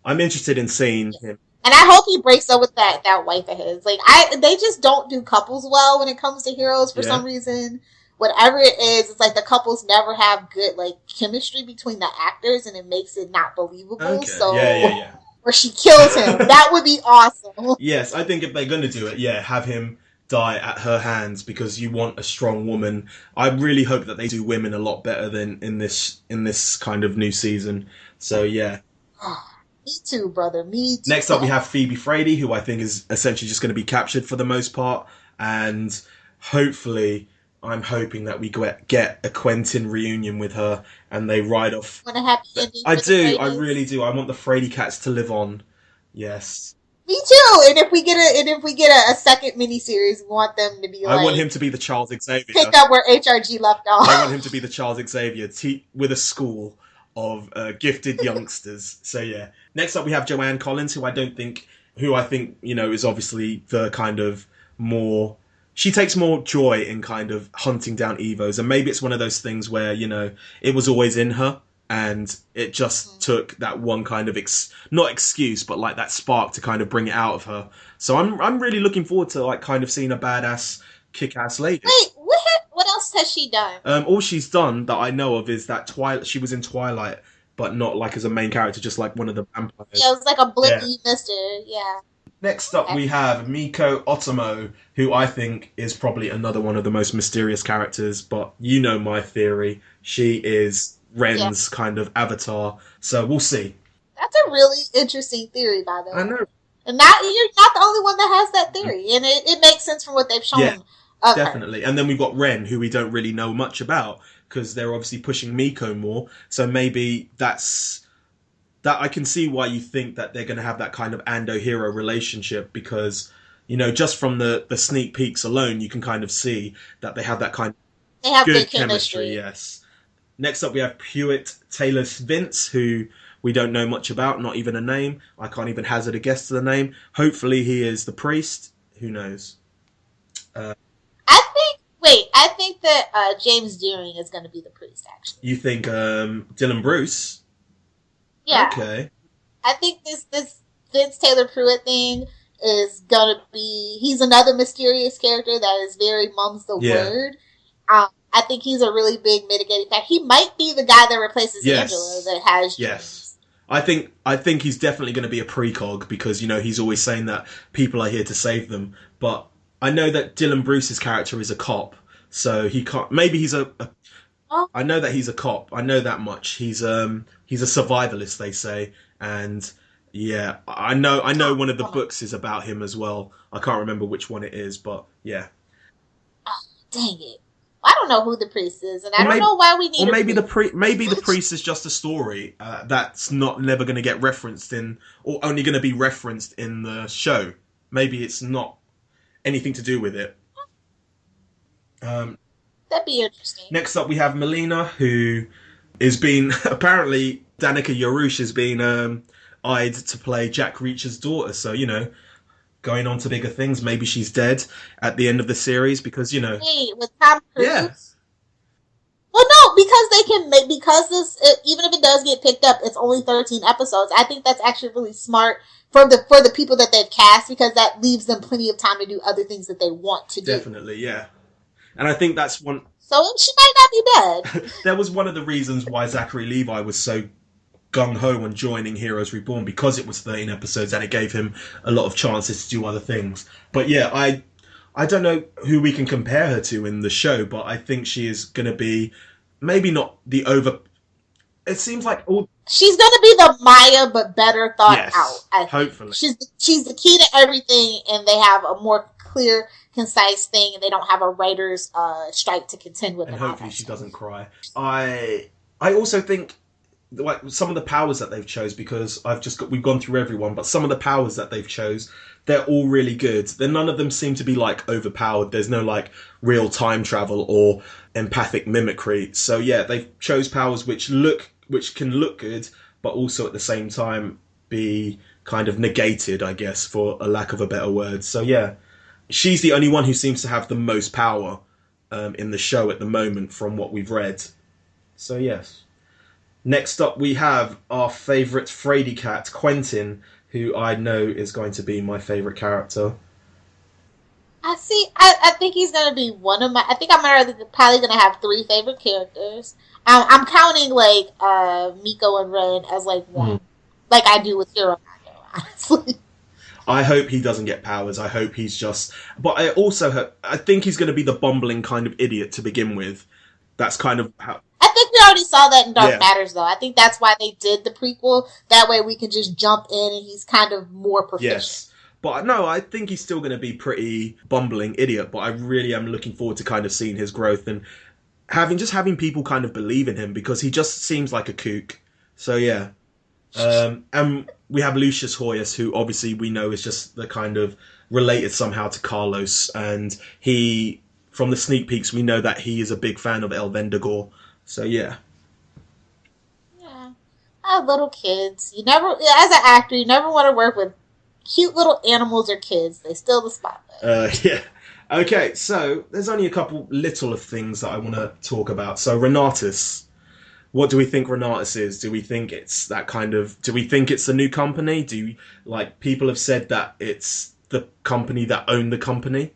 I'm interested in seeing him. And I hope he breaks up with that wife of his. They just don't do couples well when it comes to Heroes for some reason. Whatever it is, it's like the couples never have good chemistry between the actors, and it makes it not believable. Okay. So yeah. Where she kills him. That would be awesome. Yes, I think if they're going to do it, have him die at her hands, because you want a strong woman. I really hope that they do women a lot better than in this kind of new season. So, yeah. Me too, brother. Me too. Next up, we have Phoebe Frady, who I think is essentially just going to be captured for the most part. And hopefully... I'm hoping that we get a Quentin reunion with her and they ride off. Want a happy ending? I do. I really do. I want the Frady cats to live on. Yes. Me too. And if we get a second miniseries, we want them to be I want him to be the Charles Xavier. Pick up where HRG left off. I want him to be the Charles Xavier with a school of gifted youngsters. So yeah. Next up, we have Joanne Collins, who I think is obviously the kind of more. She takes more joy in kind of hunting down Evos, and maybe it's one of those things where, it was always in her, and it just took that one kind of not excuse, but like that spark to kind of bring it out of her. So I'm really looking forward to like kind of seeing a badass, kick-ass lady. Wait, what else has she done? All she's done that I know of is that Twilight. She was in Twilight, but not like as a main character, just like one of the vampires. Yeah, it was like a blicky mister. Yeah. Next up, we have Miko Otomo, who I think is probably another one of the most mysterious characters. But you know my theory; she is Ren's kind of avatar. So we'll see. That's a really interesting theory, by the way. I know. And not you're not the only one that has that theory, and it makes sense from what they've shown. Yeah, definitely. And then we've got Ren, who we don't really know much about because they're obviously pushing Miko more. So maybe that I can see why you think that they're going to have that kind of Ando hero relationship because, you know, just from the sneak peeks alone, you can kind of see that they have that kind of good chemistry. Yes. Next up, we have Hewitt Taylor Vince, who we don't know much about, not even a name. I can't even hazard a guess to the name. Hopefully he is the priest. Who knows? I think that James Deering is going to be the priest, actually. You think Dylan Bruce? Yeah. Okay. I think this Vince Taylor Pruitt thing is going to be... He's another mysterious character that is very mum's the word. I think he's a really big mitigating factor. He might be the guy that replaces Angela that has James. I think he's definitely going to be a precog because, you know, he's always saying that people are here to save them. But I know that Dylan Bruce's character is a cop, so he can't... Maybe he's I know that he's a cop. I know that much. He's a survivalist, they say. And yeah, I know one of the books is about him as well. I can't remember which one it is, but yeah. Oh, dang it. I don't know who the priest is, and I don't know why we need. Or maybe the priest is just a story that's never going to get referenced in, or only going to be referenced in the show. Maybe it's not anything to do with it. That'd be interesting. Next up, we have Melina, who is being apparently Danica Yarush is being eyed to play Jack Reacher's daughter. So you know. Going on to bigger things. Maybe she's dead at the end of the series because, you know... Hey, with Tom Cruise? Yeah. Well, no, because this, even if it does get picked up, it's only 13 episodes. I think that's actually really smart for the people that they've cast because that leaves them plenty of time to do other things that they want to do. Definitely, yeah. And I think that's one... So she might not be dead. That was one of the reasons why Zachary Levi was so gung-ho when joining Heroes Reborn, because it was 13 episodes and it gave him a lot of chances to do other things. But yeah, I don't know who we can compare her to in the show, but I think she is going to be maybe not the over... It seems like all... She's going to be the Maya, but better thought out. Hopefully. She's the key to everything, and they have a more clear, concise thing, and they don't have a writer's strike to contend with. And hopefully she doesn't cry. I also think... like some of the powers that they've chose, because we've gone through everyone, but some of the powers that they've chose, they're all really good. None of them seem to be like overpowered. There's no like real time travel or empathic mimicry. So yeah, they've chose powers which can look good, but also at the same time be kind of negated, I guess, for a lack of a better word. So yeah, she's the only one who seems to have the most power in the show at the moment from what we've read. So yes. Next up, we have our favourite Frady cat, Quentin, who I know is going to be my favourite character. I think he's going to be one of my... I think I'm probably going to have 3 favorite characters. I'm counting, like, Miko and Ren as, like, one. Like I do with Hiro, honestly. I hope he doesn't get powers. I hope he's just... But I think he's going to be the bumbling kind of idiot to begin with. That's kind of how... I think we already saw that in Dark Matters, though. I think that's why they did the prequel. That way we can just jump in and he's kind of more proficient. Yes. But no, I think he's still going to be pretty bumbling idiot. But I really am looking forward to kind of seeing his growth and having people kind of believe in him, because he just seems like a kook. So yeah. And we have Lucius Hoyas, who obviously we know is just the kind of related somehow to Carlos. And from the sneak peeks, we know that he is a big fan of El Vendigor. So yeah. Yeah. Little kids. As an actor, you never want to work with cute little animals or kids. They steal the spotlight. Yeah. Okay, so there's only a couple little of things that I want to talk about. So Renatus. What do we think Renatus is? Do we think it's that kind of... Do we think it's a new company? People have said that it's the company that owned the company.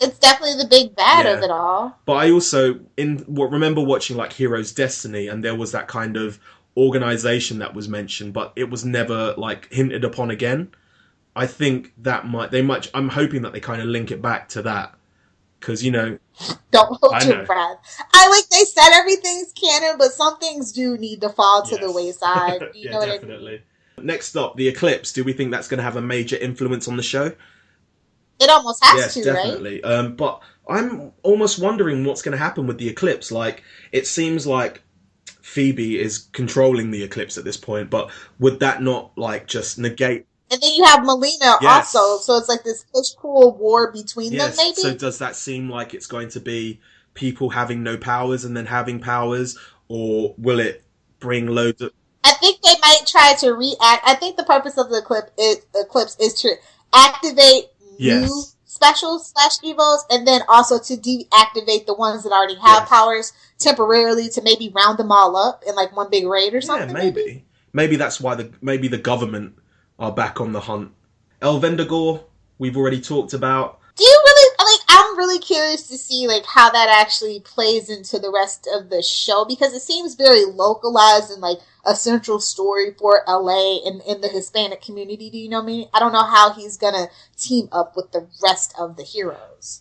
It's definitely the big bad of Yeah. it all. But I also remember watching like Heroes Destiny, and there was that kind of organization that was mentioned, but it was never like hinted upon again. I think that I'm hoping that they kind of link it back to that, because Don't hold I your know. breath. I like they said everything's canon, but some things do need to fall to the Yes. wayside. You Yeah, know what definitely. Next up, the eclipse. Do we think that's going to have a major influence on the show? It almost has Yes, to, definitely. But I'm almost wondering what's going to happen with the eclipse. Like, it seems like Phoebe is controlling the eclipse at this point, but would that not like just negate? And then you have Melina Yes. also, so it's like this push-pull war between them, Yes. maybe? So does that seem like it's going to be people having no powers and then having powers, or will it bring loads of... I think they might try to react. I think the purpose of the eclipse is to activate new Yes. specials / evos, and then also to deactivate the ones that already have Yes. powers temporarily to maybe round them all up in like one big raid or something. Yeah, maybe. Maybe that's why the government are back on the hunt. El Vendigor, we've already talked about. Do you really like? I'm really curious to see like how that actually plays into the rest of the show, because it seems very localized and like a central story for LA and in the Hispanic community. Do you know me? I don't know how he's gonna team up with the rest of the heroes.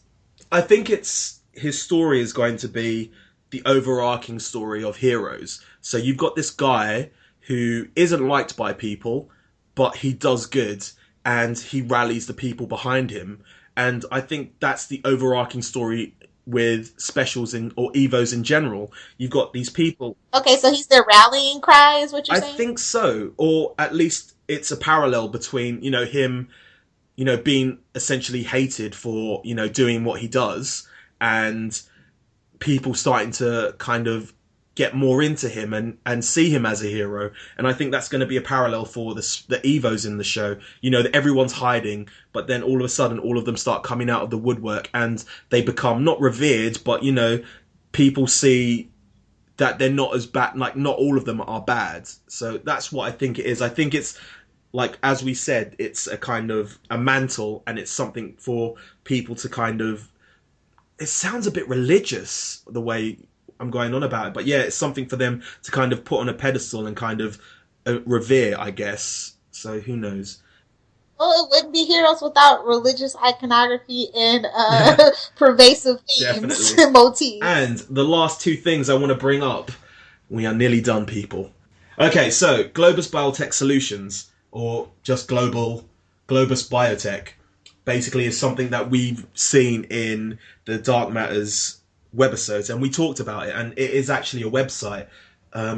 I think his story is going to be the overarching story of Heroes. So you've got this guy who isn't liked by people, but he does good and he rallies the people behind him. And I think that's the overarching story with specials or Evos in general. You've got these people. Okay, so he's their rallying cry, is what you're saying? I think so. Or at least it's a parallel between, him, being essentially hated for, doing what he does, and people starting to kind of get more into him and see him as a hero. And I think that's going to be a parallel for the Evos in the show. That everyone's hiding, but then all of a sudden all of them start coming out of the woodwork and they become not revered, but people see that they're not as bad, like not all of them are bad. So that's what I think it is. I think it's like, as we said, it's a kind of a mantle, and it's something for people to kind of... It sounds a bit religious, the way I'm going on about it, but yeah, it's something for them to kind of put on a pedestal and kind of revere, I guess. So who knows? Well, it wouldn't be heroes without religious iconography and pervasive themes and motifs. And the last two things I want to bring up, we are nearly done, people. Okay, so Globus Biotech Solutions, or just Globus Biotech, basically is something that we've seen in the Dark Matters webisodes, and we talked about it, and it is actually a website.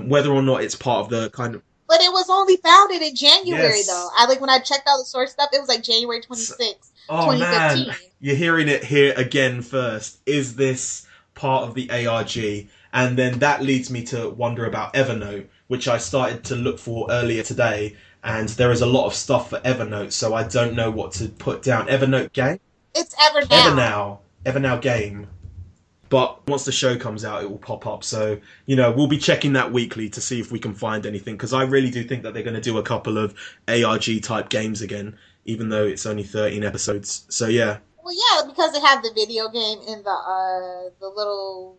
Whether or not it's part of the kind of... But it was only founded in January, Yes. though. When I checked out the source stuff, it was like January 26th, Oh 2015. man, you're hearing it here again first. Is this part of the ARG? And then that leads me to wonder about Evernote, which I started to look for earlier today, and there is a lot of stuff for Evernote, so I don't know what to put down. Evernote game? It's Evernow. Evernow game. But once the show comes out, it will pop up. So, we'll be checking that weekly to see if we can find anything, because I really do think that they're going to do a couple of ARG type games again, even though it's only 13 episodes. So, yeah. Well, yeah, because they have the video game and the little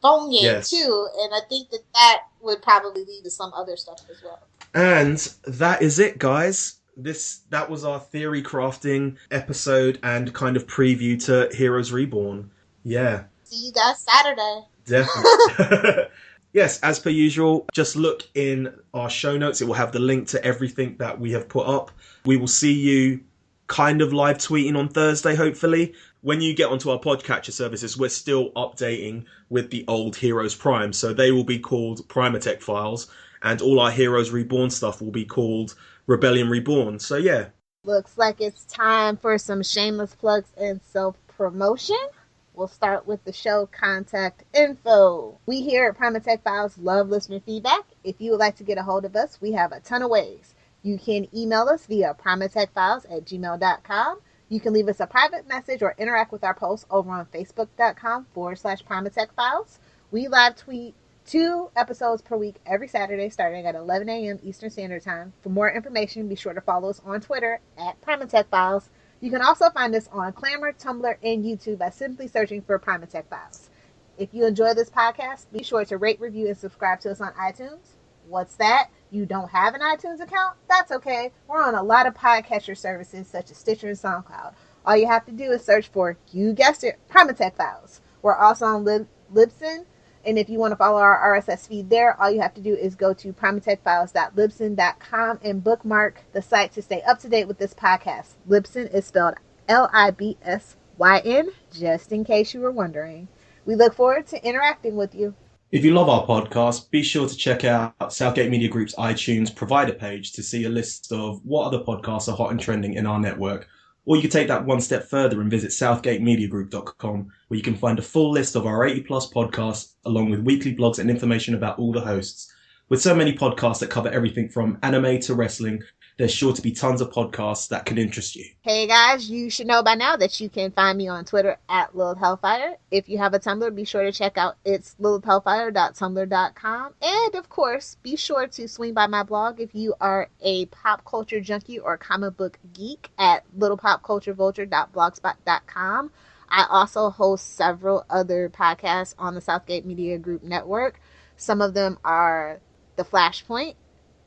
phone game, Yes. too. And I think that would probably lead to some other stuff as well. And that is it, guys. That was our theory crafting episode and kind of preview to Heroes Reborn. Yeah. See you guys Saturday. Definitely. Yes, as per usual, just look in our show notes. It will have the link to everything that we have put up. We will see you kind of live tweeting on Thursday, hopefully. When you get onto our podcatcher services, we're still updating with the old Heroes Prime. So they will be called Primatech Files, and all our Heroes Reborn stuff will be called Rebellion Reborn. So yeah. Looks like it's time for some shameless plugs and self-promotion. We'll start with the show contact info. We here at Primatech Files love listener feedback. If you would like to get a hold of us, we have a ton of ways. You can email us via primatechfiles@gmail.com. You can leave us a private message or interact with our posts over on facebook.com/primatechfiles. We live tweet 2 episodes per week every Saturday starting at 11 a.m. Eastern Standard Time. For more information, be sure to follow us on Twitter at Primatech Files. You can also find us on Clamor, Tumblr, and YouTube by simply searching for Primatech Files. If you enjoy this podcast, be sure to rate, review, and subscribe to us on iTunes. What's that? You don't have an iTunes account? That's okay. We're on a lot of podcatcher services such as Stitcher and SoundCloud. All you have to do is search for, you guessed it, Primatech Files. We're also on Libsyn. And if you want to follow our RSS feed there, all you have to do is go to primatechfiles.libsyn.com and bookmark the site to stay up to date with this podcast. Libsyn is spelled Libsyn, just in case you were wondering. We look forward to interacting with you. If you love our podcast, be sure to check out Southgate Media Group's iTunes provider page to see a list of what other podcasts are hot and trending in our network. Or you can take that one step further and visit southgatemediagroup.com, where you can find a full list of our 80-plus podcasts, along with weekly blogs and information about all the hosts. With so many podcasts that cover everything from anime to wrestling, there's sure to be tons of podcasts that can interest you. Hey guys, you should know by now that you can find me on Twitter at Lilith Hellfire. If you have a Tumblr, be sure to check out it's lilithhellfire.tumblr.com. And of course, be sure to swing by my blog if you are a pop culture junkie or comic book geek at littlepopculturevulture.blogspot.com. I also host several other podcasts on the Southgate Media Group network. Some of them are The Flashpoint,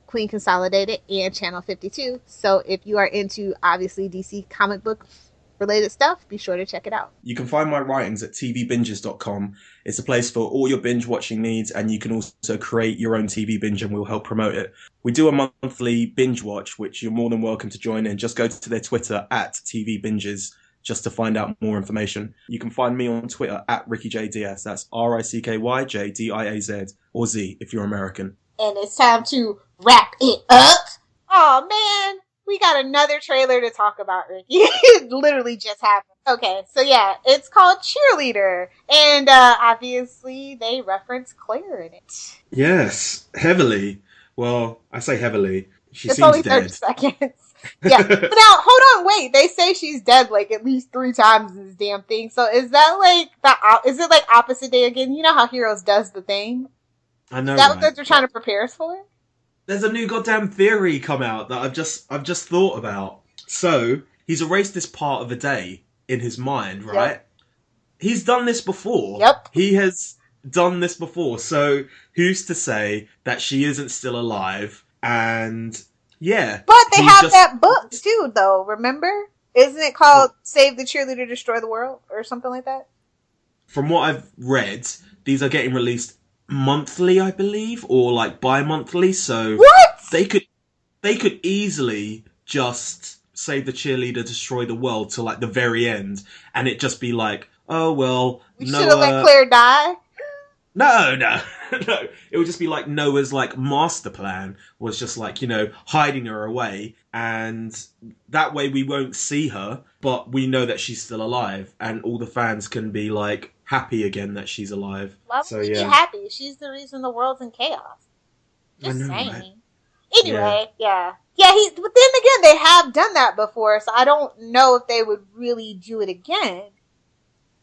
Queen Consolidated, and Channel 52. So if you are into, obviously, DC comic book related stuff, be sure to check it out. You can find my writings at tvbinges.com. It's a place for all your binge watching needs, and you can also create your own TV binge and we'll help promote it. We do a monthly binge watch, which you're more than welcome to join in. Just go to their Twitter at tvbinges just to find out more information. You can find me on Twitter at RickyJDiaz. That's RICKYJDIAZ, or Z if you're American. And it's time to wrap it up. Oh man, we got another trailer to talk about, Ricky. It literally just happened. Okay, so yeah, it's called Cheerleader. And obviously they reference Claire in it. Yes, heavily. Well, I say heavily. She it's seems only dead. 30 seconds. Yeah, but now, hold on, wait. They say she's dead like at least 3 times in this damn thing. So is that like, is it like Opposite Day again? You know how Heroes does the thing? I know. Is that right? what they're trying to prepare us for? There's a new goddamn theory come out that I've just thought about. So he's erased this part of a day in his mind, right? Yep. He's done this before. Yep. He has done this before. So who's to say that she isn't still alive? And yeah. But they have that book too, though. Remember? Isn't it called Save the Cheerleader, Destroy the World, or something like that? From what I've read, these are getting released monthly, I believe, or like bi-monthly. So what? They could easily just Save the Cheerleader, Destroy the World to like the very end, and it just be like, oh well, we should have let Claire die. No. It would just be like Noah's like master plan was just like, hiding her away, and that way we won't see her, but we know that she's still alive, and all the fans can be like happy again that she's alive. Why would we be happy? She's the reason the world's in chaos. Just saying. Right? Anyway, yeah. But then again, they have done that before, so I don't know if they would really do it again.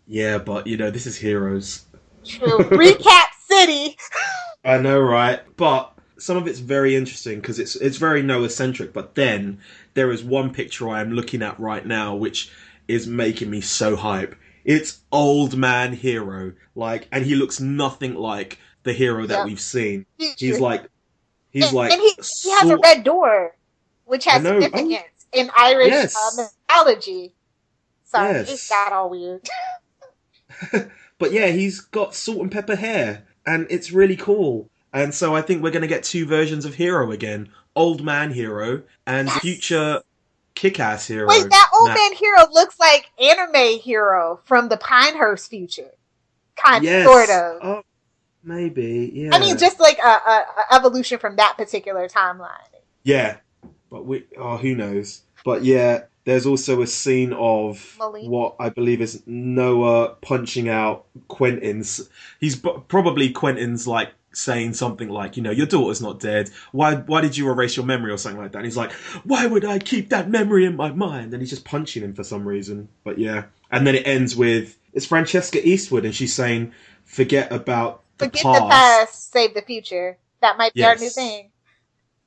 Yeah, but this is Heroes. True. Recap City. I know, right? But some of it's very interesting because it's very Noah-centric, but then there is one picture I am looking at right now which is making me so hype. It's Old Man Hero, and he looks nothing like the hero that we've seen. He's like he has a red door, which has significance in Irish mythology. Sorry, it got all weird. But yeah, he's got salt and pepper hair, and it's really cool. And so I think we're going to get 2 versions of Hero again: Old Man Hero and future Kick-Ass Hero. Wait, that Old Man Hero looks like Anime Hero from the Pinehurst future. Sort of. Oh, maybe, yeah. I mean, just like a evolution from that particular timeline. Yeah. But who knows? But yeah, there's also a scene of what I believe is Noah punching out Quentin's. He's probably Quentin's saying something like, your daughter's not dead. Why did you erase your memory or something like that? And he's like, why would I keep that memory in my mind? And he's just punching him for some reason. But yeah. And then it ends with, it's Francesca Eastwood, and she's saying, forget about Forget the past, save the future. That might be our new thing.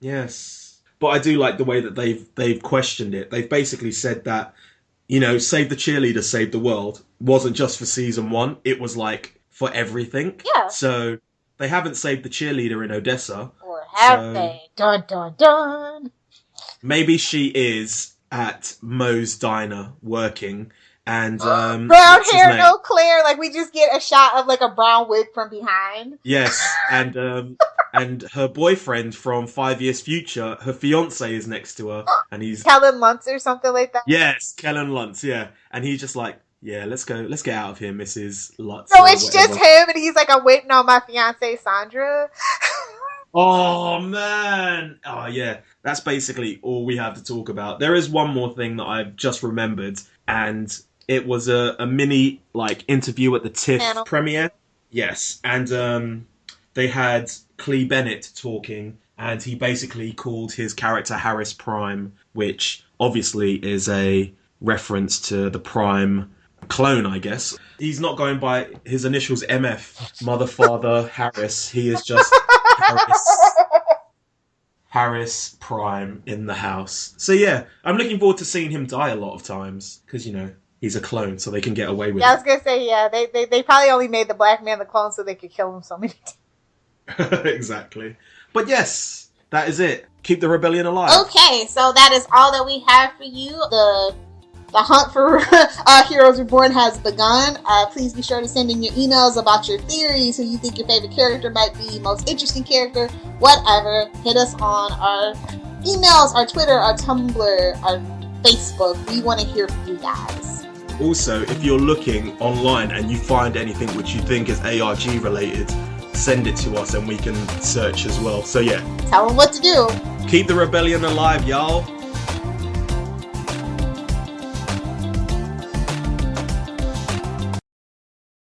Yes. But I do like the way that they've questioned it. They've basically said that, you know, Save the Cheerleader, Save the World wasn't just for season 1. It was like for everything. Yeah. So they haven't saved the cheerleader in Odessa. Or have they? Dun, dun, dun. Maybe she is at Moe's diner working. And brown hair, no Claire. Like, we just get a shot of like a brown wig from behind. Yes, and her boyfriend from 5 years future, her fiance is next to her, and he's Kellen Luntz or something like that. Yes, Kellen Luntz, yeah, and he's just like, yeah, let's get out of here, Mrs. Lutz. So it's just him, and he's like, I'm waiting on my fiance Sandra. Oh man, oh yeah, that's basically all we have to talk about. There is one more thing that I've just remembered, and it was a mini like interview at the TIFF premiere. Yes, and they had Clee Bennett talking, and he basically called his character Harris Prime, which obviously is a reference to the Prime clone, I guess. He's not going by his initials MF, Mother, Father, Harris. He is just Harris Prime in the house. So yeah, I'm looking forward to seeing him die a lot of times, because, you know, he's a clone, so they can get away with it. I was gonna say, yeah, they probably only made the black man the clone so they could kill him so many times. Exactly. But yes, that is it. Keep the rebellion alive. Okay, so that is all that we have for you. The hunt for Heroes Reborn has begun. Please be sure to send in your emails about your theories, who you think your favorite character might be, most interesting character, whatever. Hit us on our emails, our Twitter, our Tumblr, our Facebook. We want to hear from you guys. Also, if you're looking online and you find anything which you think is ARG related, send it to us and we can search as well. So yeah. Tell them what to do. Keep the rebellion alive, y'all.